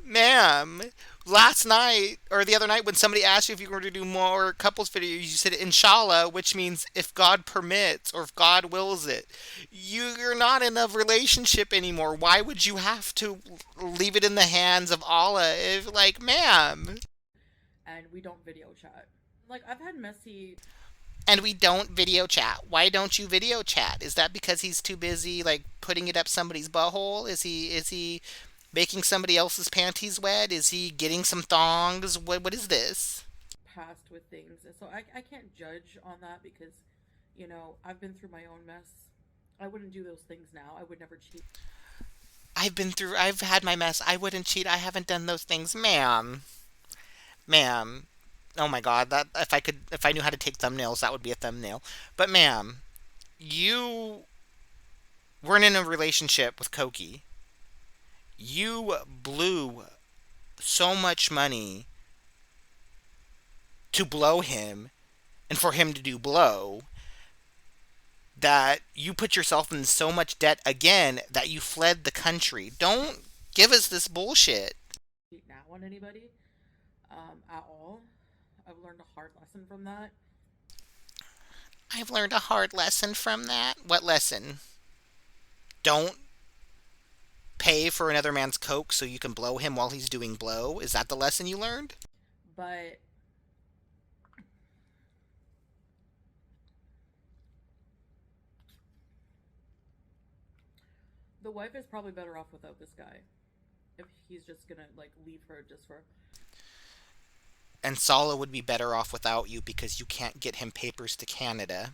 ma'am? Last night or the other night when somebody asked you if you were to do more couples videos, you said inshallah, which means if God permits or if God wills it. You're not in a relationship anymore. Why would you have to leave it in the hands of Allah? If, like, ma'am. And we don't video chat. Like, I've had messy. And we don't video chat. Why don't you video chat? Is that because he's too busy, like, putting it up somebody's butthole? Is he making somebody else's panties wet? Is he getting some thongs? What is this? Past with things, and so I can't judge on that because, you know, I've been through my own mess. I wouldn't do those things now. I would never cheat. I've had my mess. I wouldn't cheat. I haven't done those things, ma'am. Ma'am. Oh my god, that if I knew how to take thumbnails, that would be a thumbnail. But ma'am, you weren't in a relationship with Koki. You blew so much money to blow him and for him to do blow that you put yourself in so much debt again that you fled the country. Don't give us this bullshit. Cheat now on anybody, at all. I've learned a hard lesson from that. I've learned a hard lesson from that. What lesson? Don't pay for another man's coke so you can blow him while he's doing blow? Is that the lesson you learned? But the wife is probably better off without this guy if he's just gonna, like, leave her just for. And Salah would be better off without you because you can't get him papers to Canada.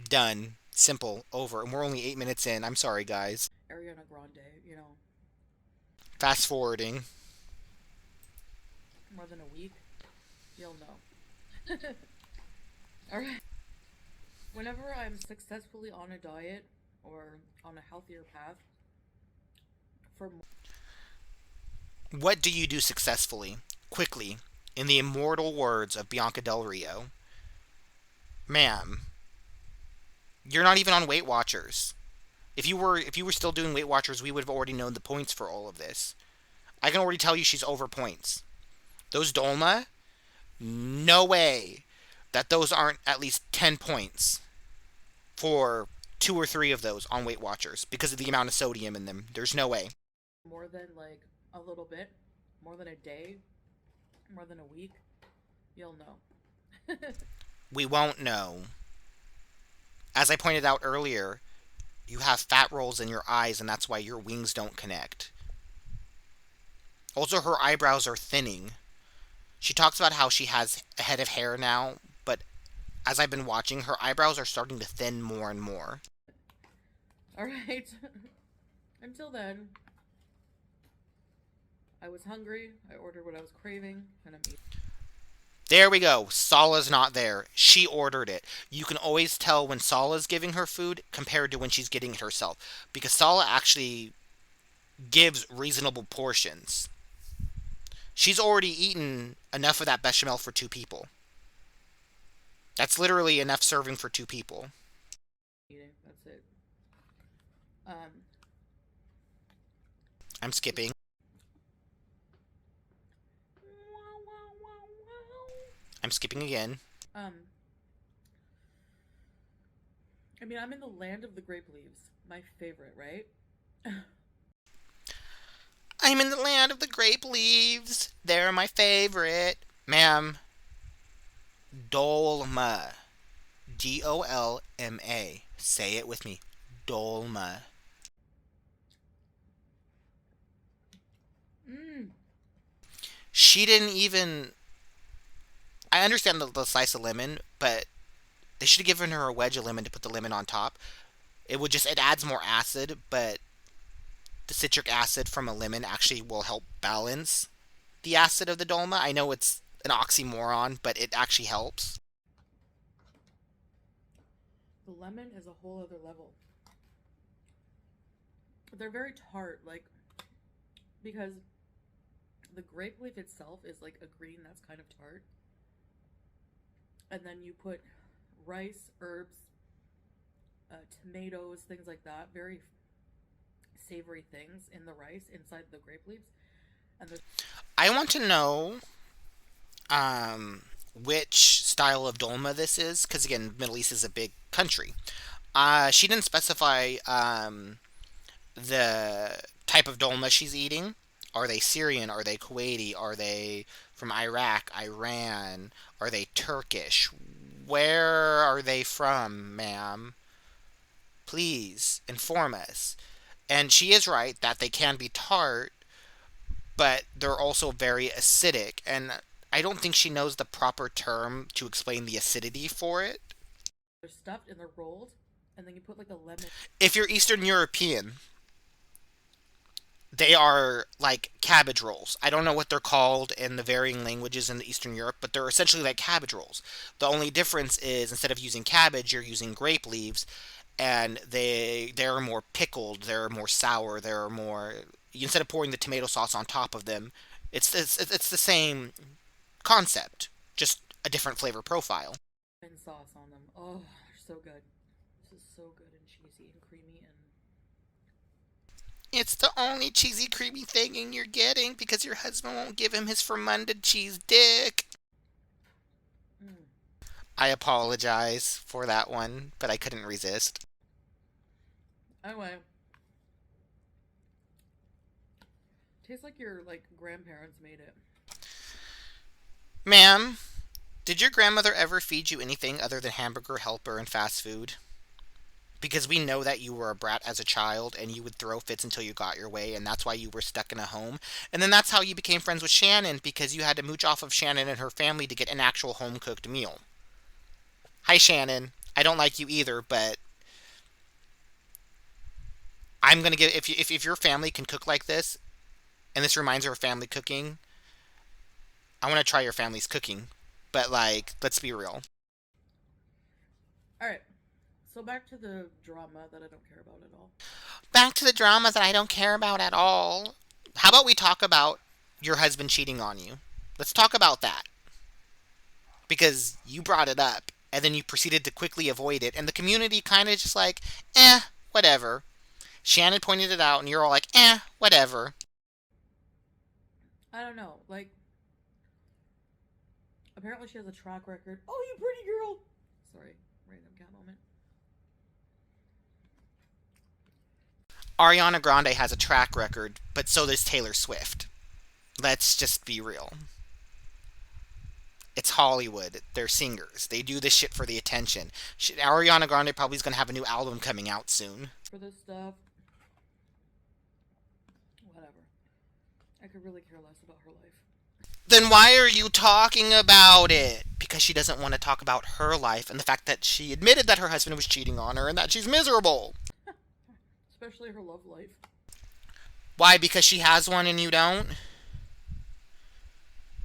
Done. Simple. Over. And we're only 8 minutes in. I'm sorry, guys. Ariana Grande, you know, Fast forwarding. more than a week, you'll know. Alright. Whenever I'm successfully on a diet or on a healthier path, for What do you do successfully? Quickly. In the immortal words of Bianca Del Rio. Ma'am. You're not even on Weight Watchers. If you were still doing Weight Watchers, we would have already known the points for all of this. I can already tell you she's over points. Those Dolma, no way that those aren't at least 10 points for 2 or 3 of those on Weight Watchers because of the amount of sodium in them. There's no way. more than, like, a little bit, more than a day, more than a week, you'll know. We won't know. As I pointed out earlier, you have fat rolls in your eyes and that's why your wings don't connect. Also, her eyebrows are thinning. She talks about how she has a head of hair now, but as I've been watching, her eyebrows are starting to thin more and more. Alright. Until then, I was hungry, I ordered what I was craving, and I'm eating. There we go. Salah's not there. She ordered it. You can always tell when Salah's giving her food compared to when she's getting it herself. Because Salah actually gives reasonable portions. She's already eaten enough of that bechamel for 2 people. That's literally enough serving for 2 people. Eating, that's it. I'm skipping. I'm skipping again. I mean, I'm in the land of the grape leaves. My favorite, right? I'm in the land of the grape leaves. They're my favorite. Ma'am. Dolma. Dolma. Say it with me. Dolma. She didn't even... I understand the slice of lemon, but they should have given her a wedge of lemon to put the lemon on top. It adds more acid, but the citric acid from a lemon actually will help balance the acid of the dolma. I know it's an oxymoron, but it actually helps. The lemon is a whole other level. They're very tart, like, because the grape leaf itself is like a green that's kind of tart. And then you put rice, herbs, tomatoes, things like that. Very savory things in the rice inside the grape leaves. And there's I want to know which style of dolma this is, because again, Middle East is a big country. She didn't specify the type of dolma she's eating. Are they Syrian? Are they Kuwaiti? Are they from Iraq, Iran? Are they Turkish? Where are they from, ma'am? Please inform us. And she is right that they can be tart, but they're also very acidic. And I don't think she knows the proper term to explain the acidity for it. stuffed and they're rolled, and then you put like a lemon. If you're Eastern European, they are like cabbage rolls. I don't know what they're called in the varying languages in the Eastern Europe, but they're essentially like cabbage rolls. The only difference is instead of using cabbage, you're using grape leaves, and they're more pickled, they're more sour, they're more. Instead of pouring the tomato sauce on top of them, it's the same concept, just a different flavor profile. And sauce on them. Oh, they're so good. This is so good and cheesy and creamy and. It's the only cheesy, creamy thing you're getting because your husband won't give him his fermented cheese dick. Mm. I apologize for that one, but I couldn't resist. Anyway. Tastes like your grandparents made it. Ma'am, did your grandmother ever feed you anything other than Hamburger Helper and fast food? Because we know that you were a brat as a child and you would throw fits until you got your way, and that's why you were stuck in a home. And then that's how you became friends with Shannon, because you had to mooch off of Shannon and her family to get an actual home cooked meal. Hi, Shannon. I don't like you either, but I'm gonna give if your family can cook like this, and this reminds her of family cooking, I want to try your family's cooking. But let's be real. All right. So back to the drama that I don't care about at all. Back to the drama that I don't care about at all. How about we talk about your husband cheating on you? Let's talk about that. Because you brought it up, and then you proceeded to quickly avoid it, and the community kind of just whatever. Shannon pointed it out, and you're all like, whatever. I don't know. Apparently she has a track record. Oh, you pretty girl! Sorry, random cat moment. Ariana Grande has a track record, but so does Taylor Swift. Let's just be real. It's Hollywood. They're singers. They do this shit for the attention. Ariana Grande probably is going to have a new album coming out soon. For this stuff. Whatever. I could really care less about her life. Then why are you talking about it? Because she doesn't want to talk about her life and the fact that she admitted that her husband was cheating on her and that she's miserable. Especially her love life. Why? Because she has one and you don't?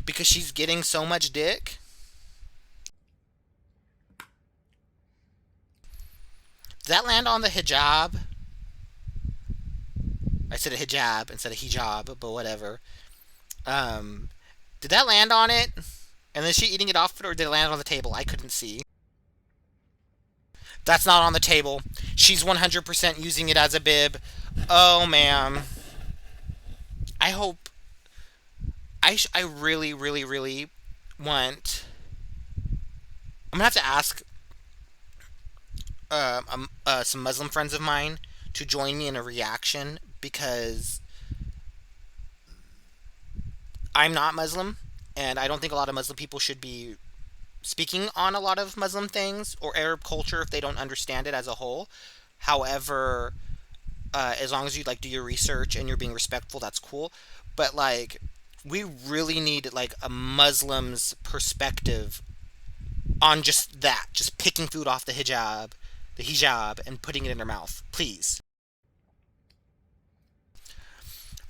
Because she's getting so much dick? Did that land on the hijab? I said a hijab instead of hijab, but whatever. Did that land on it? And is she eating it off, or did it land on the table? I couldn't see. That's not on the table. She's 100% using it as a bib. Oh, ma'am. I hope... I really, really, really want... I'm going to have to ask some Muslim friends of mine to join me in a reaction, because I'm not Muslim, and I don't think a lot of Muslim people should be speaking on a lot of Muslim things or Arab culture if they don't understand it as a whole. However, as long as you do your research and you're being respectful, that's cool. But we really need a Muslim's perspective on just that, just picking food off the hijab, and putting it in their mouth, please.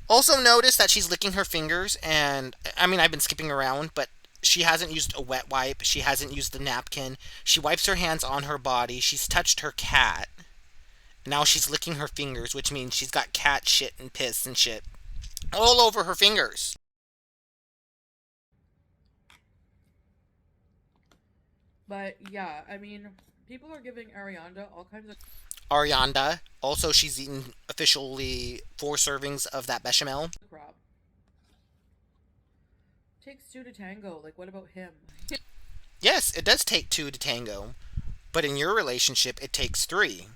Also notice that she's licking her fingers, and I mean, I've been skipping around, but she hasn't used a wet wipe. She hasn't used the napkin. She wipes her hands on her body. She's touched her cat. Now she's licking her fingers, which means she's got cat shit and piss and shit all over her fingers. But yeah, I mean, people are giving Arianda all kinds of Arianda. Also, she's eaten officially 4 servings of that bechamel. crap. Takes two to tango. Like, what about him? Yes, it does take 2 to tango. But in your relationship, it takes 3.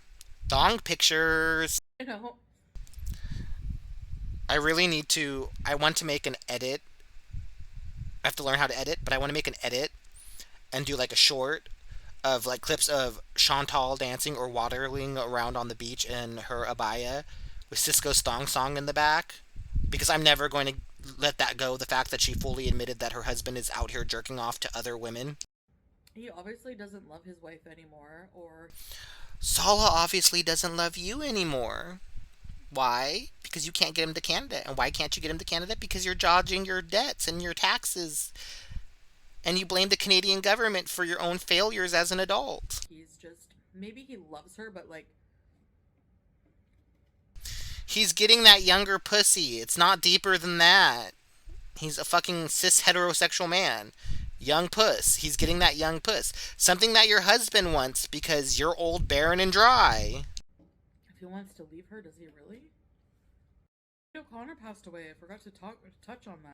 Thong pictures. You know, I really need to. I want to make an edit. I have to learn how to edit, but I want to make an edit and do like a short of like clips of Chantal dancing or waddling around on the beach in her abaya with Cisco's thong song in the back. Because I'm never going to let that go. The fact that she fully admitted that her husband is out here jerking off to other women. he obviously doesn't love his wife anymore, or Salah obviously doesn't love you anymore. Why? Because you can't get him to Canada. And why can't you get him to Canada? Because you're dodging your debts and your taxes. And you blame the Canadian government for your own failures as an adult. he's just maybe he loves her, but like He's getting that younger pussy. It's not deeper than that. He's a fucking cis heterosexual man. Young puss. He's getting that young puss. Something that your husband wants because you're old, barren, and dry. if he wants to leave her, does he really? O'Connor passed away. I forgot to touch on that.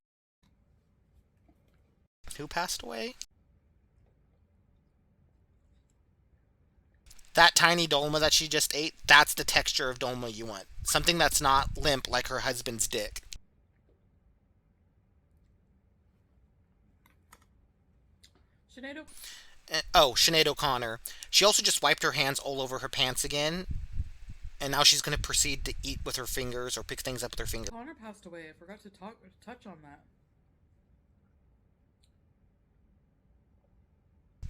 Who passed away? That tiny dolma that she just ate, that's the texture of dolma you want. Something that's not limp like her husband's dick. Sinead Sinead O'Connor. She also just wiped her hands all over her pants again. And now she's going to proceed to eat with her fingers or pick things up with her fingers. O'Connor passed away. I forgot to touch on that.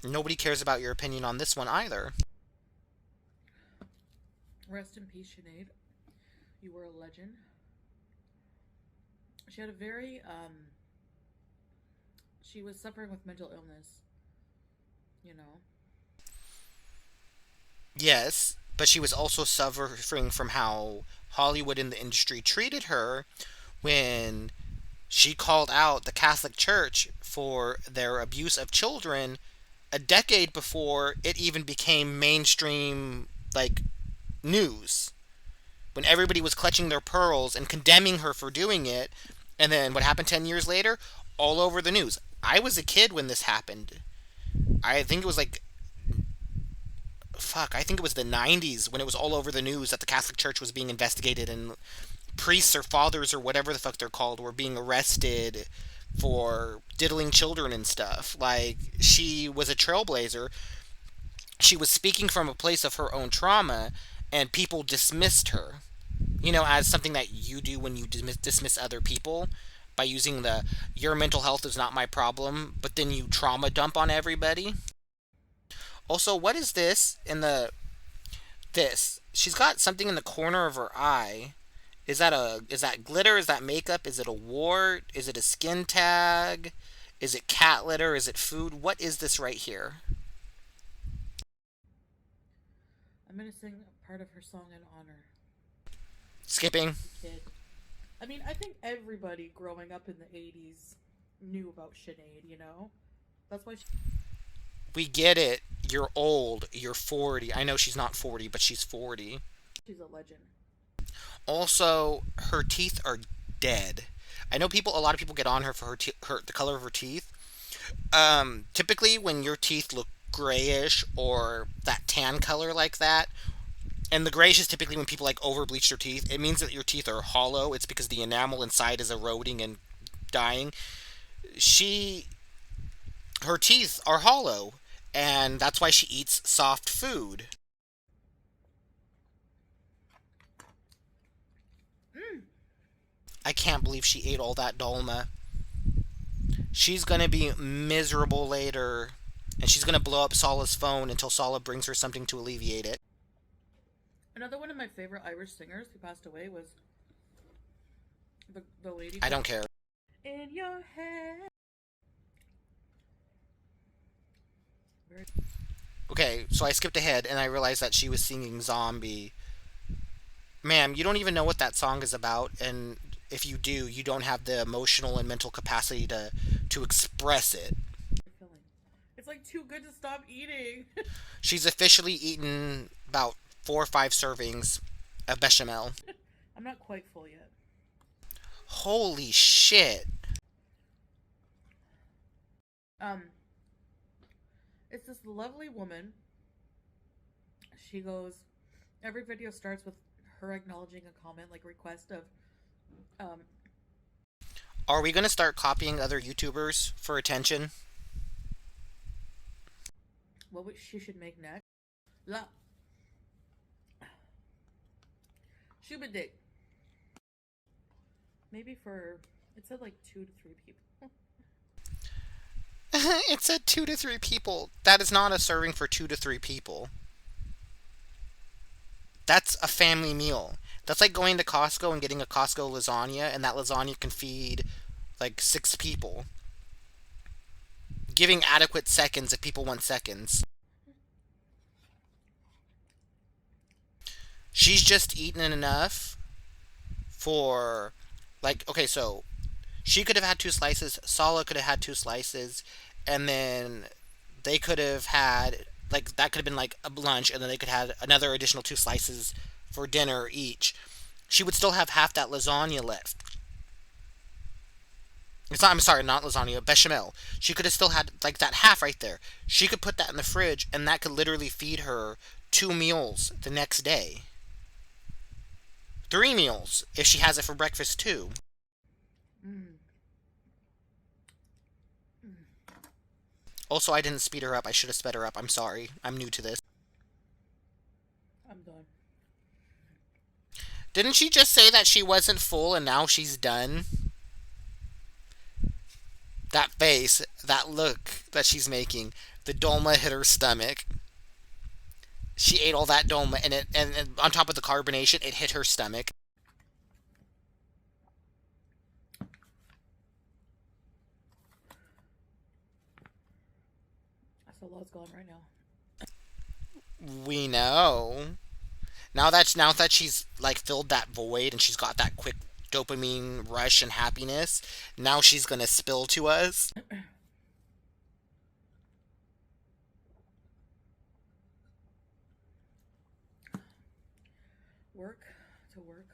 Nobody cares about your opinion on this one either. Rest in peace, Sinead. You were a legend. She had a very she was suffering with mental illness. You know. Yes, but she was also suffering from how Hollywood and the industry treated her when she called out the Catholic Church for their abuse of children a decade before it even became mainstream, like, news. When everybody was clutching their pearls and condemning her for doing it, and then what happened 10 years later? All over the news. I was a kid when this happened. I think it was like I think it was the 90s when it was all over the news that the Catholic Church was being investigated and priests or fathers or whatever the fuck they're called were being arrested for diddling children and stuff. Like, she was a trailblazer. She was speaking from a place of her own trauma, and people dismissed her. You know, as something that you do when you dismiss other people by using the your mental health is not my problem, but then you trauma dump on everybody. Also, what is this in the this? She's got something in the corner of her eye. Is that glitter? Is that makeup? Is it a wart? Is it a skin tag? Is it cat litter? Is it food? What is this right here? I'm gonna sing part of her song in honor. Skipping. Kid. I mean, I think everybody growing up in the 80s knew about Sinead, you know? That's why We get it. You're old. You're 40. I know she's not 40, but she's 40. she's a legend. Also, her teeth are dead. I know a lot of people get on her for the color of her teeth. Typically, when your teeth look grayish or that tan color like that, and the grayish is typically when people like over bleach their teeth, it means that your teeth are hollow. It's because the enamel inside is eroding and dying. Her teeth are hollow, and that's why she eats soft food. I can't believe she ate all that dolma. She's gonna be miserable later, and she's gonna blow up Salah's phone until Salah brings her something to alleviate it. Another one of my favorite Irish singers who passed away was the lady. I don't care. In your head. Okay, so I skipped ahead and I realized that she was singing Zombie. Ma'am, you don't even know what that song is about, and if you do, you don't have the emotional and mental capacity to express it. It's like too good to stop eating. She's officially eaten about 4 or 5 servings of bechamel. I'm not quite full yet. Holy shit. It's this lovely woman. She goes, every video starts with her acknowledging a comment, like request of, Are we gonna start copying other YouTubers for attention? what she should make next. La. Shubadik. Maybe for, it said like 2 to 3 people. It said 2 to 3 people. That is not a serving for 2 to 3 people. That's a family meal. That's like going to Costco and getting a Costco lasagna, and that lasagna can feed like 6 people. Giving adequate seconds if people want seconds. She's just eaten enough for, like, okay, so she could have had 2 slices, Salah could have had 2 slices, and then they could have had, like, that could have been like a lunch, and then they could have had another additional 2 slices for dinner each. She would still have half that lasagna left. It's not, I'm sorry, not lasagna, bechamel. She could have still had, like, that half right there. She could put that in the fridge, and that could literally feed her 2 meals the next day. 3 meals, if she has it for breakfast, too. Also, I didn't speed her up. I should have sped her up. I'm sorry. I'm new to this. I'm done. Didn't she just say that she wasn't full and now she's done? That face, that look that she's making. The dolma hit her stomach. She ate all that dolma, and on top of the carbonation, it hit her stomach. Salah's gone right now. We know. Now that she's like filled that void and she's got that quick dopamine rush and happiness, now she's gonna spill to us. Work to work.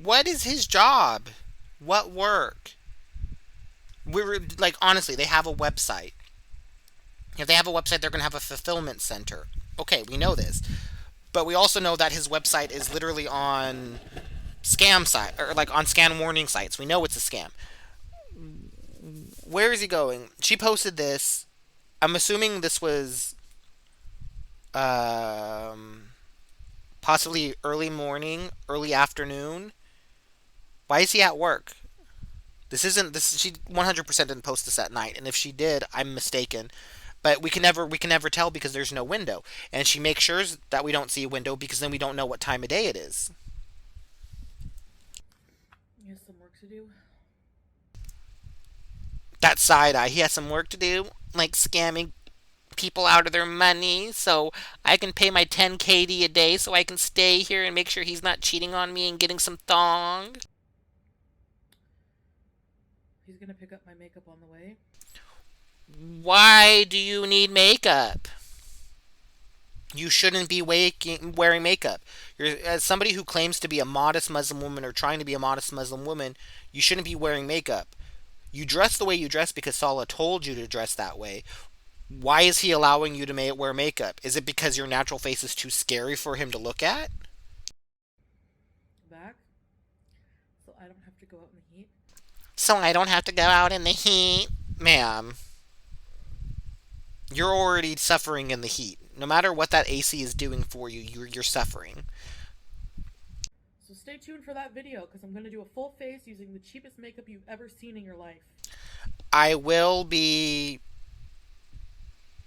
What is his job? What work? We were like, honestly, they have a website. If they have a website, they're gonna have a fulfillment center. Okay, we know this. But we also know that his website is literally on scam site, or like on scam warning sites. We know it's a scam. Where is he going? She posted this. I'm assuming this was possibly early morning, early afternoon. Why is he at work? She 100% didn't post this at night, and if she did, I'm mistaken. But we can never tell because there's no window. And she makes sure that we don't see a window because then we don't know what time of day it is. He has some work to do. That side eye, he has some work to do, like scamming people out of their money so I can pay my 10 KD a day so I can stay here and make sure he's not cheating on me and getting some thong. He's gonna pick up my makeup on the way. Why do you need makeup? You shouldn't be wearing makeup. As somebody who claims to be a modest Muslim woman or trying to be a modest Muslim woman, you shouldn't be wearing makeup. You dress the way you dress because Salah told you to dress that way. Why is he allowing you to wear makeup? Is it because your natural face is too scary for him to look at? Back. So I don't have to go out in the heat. So I don't have to go out in the heat? Ma'am. You're already suffering in the heat. No matter what that AC is doing for you, you're suffering. So stay tuned for that video because I'm going to do a full face using the cheapest makeup you've ever seen in your life. I will be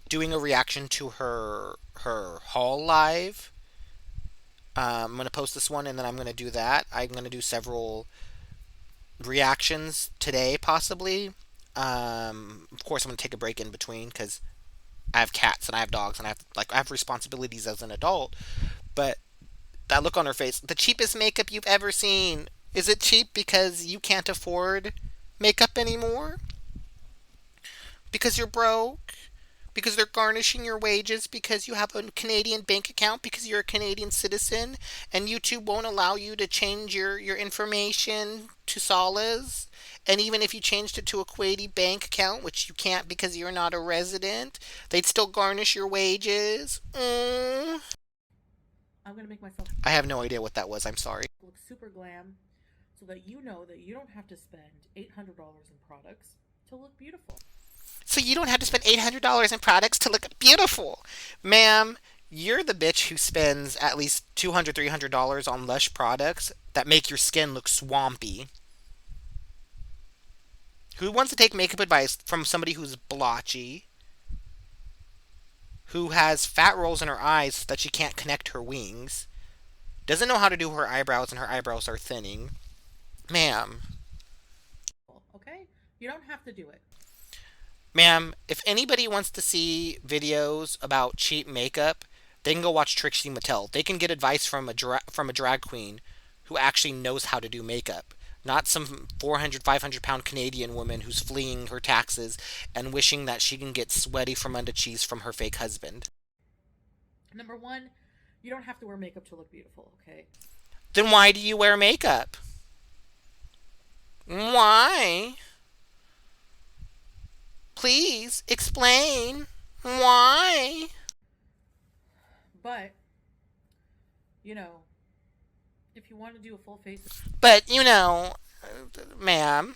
doing a reaction to her haul live. I'm going to post this one and then I'm going to do that. I'm going to do several reactions today, possibly. Of course, I'm going to take a break in between because I have cats and I have dogs and I have responsibilities as an adult. But that look on her face, the cheapest makeup you've ever seen. Is it cheap because you can't afford makeup anymore? Because you're broke? because they're garnishing your wages because you have a Canadian bank account because you're a Canadian citizen and YouTube won't allow you to change your information to Salah's. And even if you changed it to a Kuwaiti bank account, which you can't because you're not a resident, they'd still garnish your wages. I'm gonna make myself I have no idea what that was. I'm sorry. look super glam so that you know that you don't have to spend $800 in products to look beautiful. So you don't have to spend $800 in products to look beautiful. Ma'am, you're the bitch who spends at least $200, $300 on Lush products that make your skin look swampy. Who wants to take makeup advice from somebody who's blotchy, who has fat rolls in her eyes so that she can't connect her wings, doesn't know how to do her eyebrows and her eyebrows are thinning? Ma'am, Okay? You don't have to do it. ma'am, if anybody wants to see videos about cheap makeup, they can go watch Trixie Mattel. They can get advice from a drag queen who actually knows how to do makeup. Not some 400, 500 pound Canadian woman who's fleeing her taxes and wishing that she can get sweaty from under cheese from her fake husband. Number one, you don't have to wear makeup to look beautiful, okay? Then why do you wear makeup? Why? Please explain. Why? But, you know, if you want to do a full face, But, ma'am,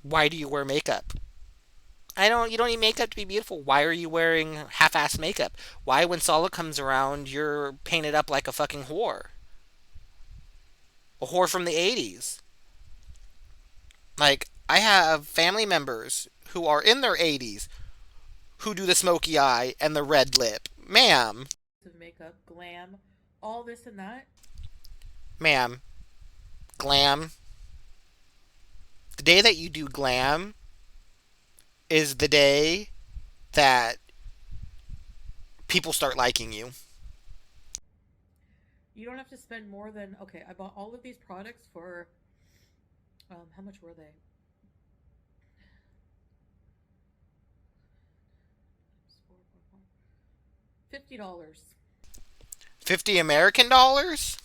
why do you wear makeup? You don't need makeup to be beautiful. Why are you wearing half-ass makeup? Why, when Salah comes around, you're painted up like a fucking whore? A whore from the 80s. Like, I have family members who are in their 80s who do the smoky eye and the red lip. Ma'am, of makeup, glam, all this and that, ma'am, glam. The day that you do glam is the day that people start liking you. you don't have to spend more than, okay, I bought all of these products for, how much were they? $50. 50 American dollars?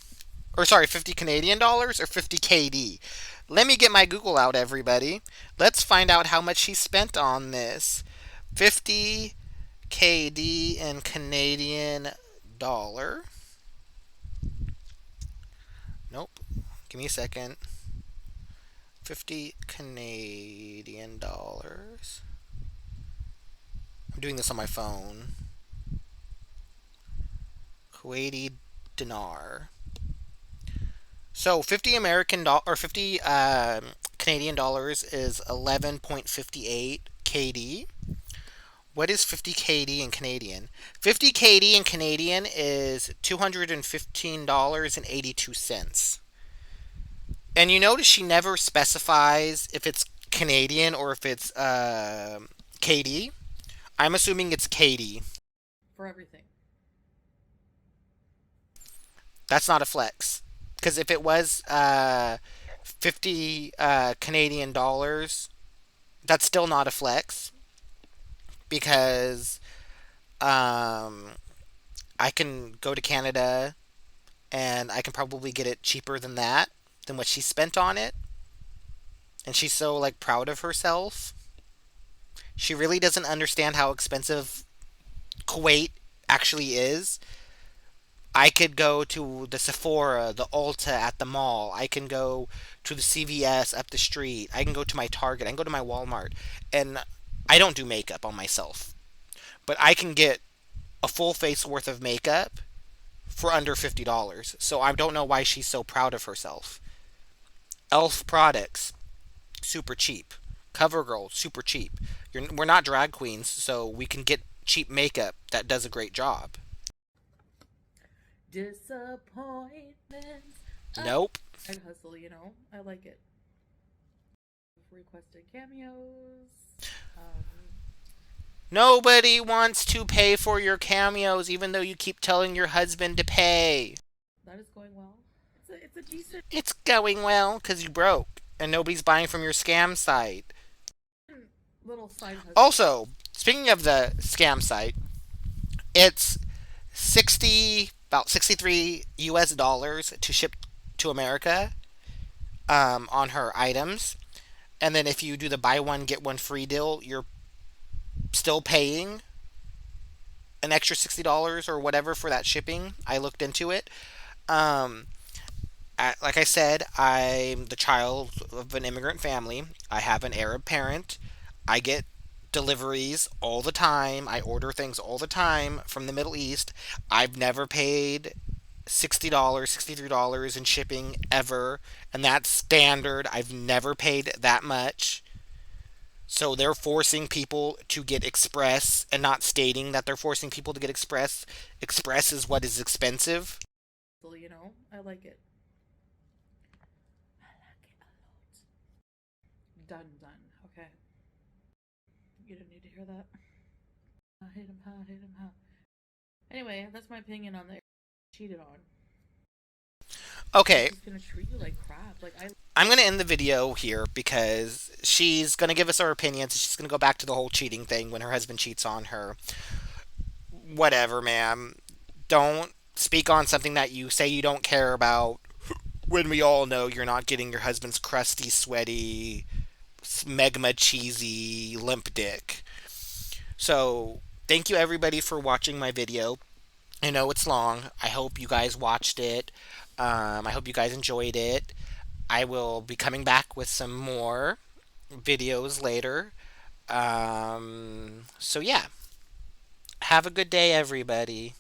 Or sorry, 50 Canadian dollars or 50 KD? Let me get my Google out, everybody. Let's find out how much he spent on this. 50 KD in Canadian dollar. Nope. Give me a second. 50 Canadian dollars. I'm doing this on my phone. Kuwaiti dinar. So 50 American dollar or 50 Canadian dollars is 11.58 KD. What is 50 KD in Canadian? 50 KD in Canadian is $215.82. And you notice she never specifies if it's Canadian or if it's KD. I'm assuming it's KD. For everything. That's not a flex. Because if it was 50 Canadian dollars, that's still not a flex. Because I can go to Canada and I can probably get it cheaper than that, than what she spent on it. And she's so like proud of herself. She really doesn't understand how expensive Kuwait actually is. I could go to the Sephora, the Ulta at the mall. I can go to the CVS up the street. I can go to my Target. I can go to my Walmart. And I don't do makeup on myself. But I can get a full face worth of makeup for under $50. So I don't know why she's so proud of herself. Elf products, super cheap. CoverGirl, super cheap. We're not drag queens, so we can get cheap makeup that does a great job. Disappointments. Nope. I'd hustle, you know. I like it. Requested cameos. Nobody wants to pay for your cameos, even though you keep telling your husband to pay. That is going well. It's a decent It's going well because you broke, and nobody's buying from your scam site. little side hustle. Also, speaking of the scam site, it's 60 about 63 US dollars to ship to America on her items. And then if you do the buy one get one free deal, you're still paying an extra $60 or whatever for that shipping. I looked into it. Um, like I said, I'm the child of an immigrant family. I have an Arab parent. I get deliveries all the time. I order things all the time from the Middle East. I've never paid $60, $63 in shipping ever, and that's standard. I've never paid that much. So they're forcing people to get express and not stating that they're forcing people to get express. Express is what is expensive. You know, I like it. I like it a lot. Done. Okay. You don't need to hear that. I hate him, I hate him, how. Anyway, that's my opinion on the cheated on. Okay, She's gonna treat you like crap. Like I'm going to end the video here because she's going to give us her opinions. She's going to go back to the whole cheating thing when her husband cheats on her. Whatever, ma'am. Don't speak on something that you say you don't care about when we all know you're not getting your husband's crusty, sweaty, megma cheesy limp dick. So, thank you everybody for watching my video. I know it's long. I hope you guys watched it. I hope you guys enjoyed it. I will be coming back with some more videos later. So, yeah. Have a good day, everybody.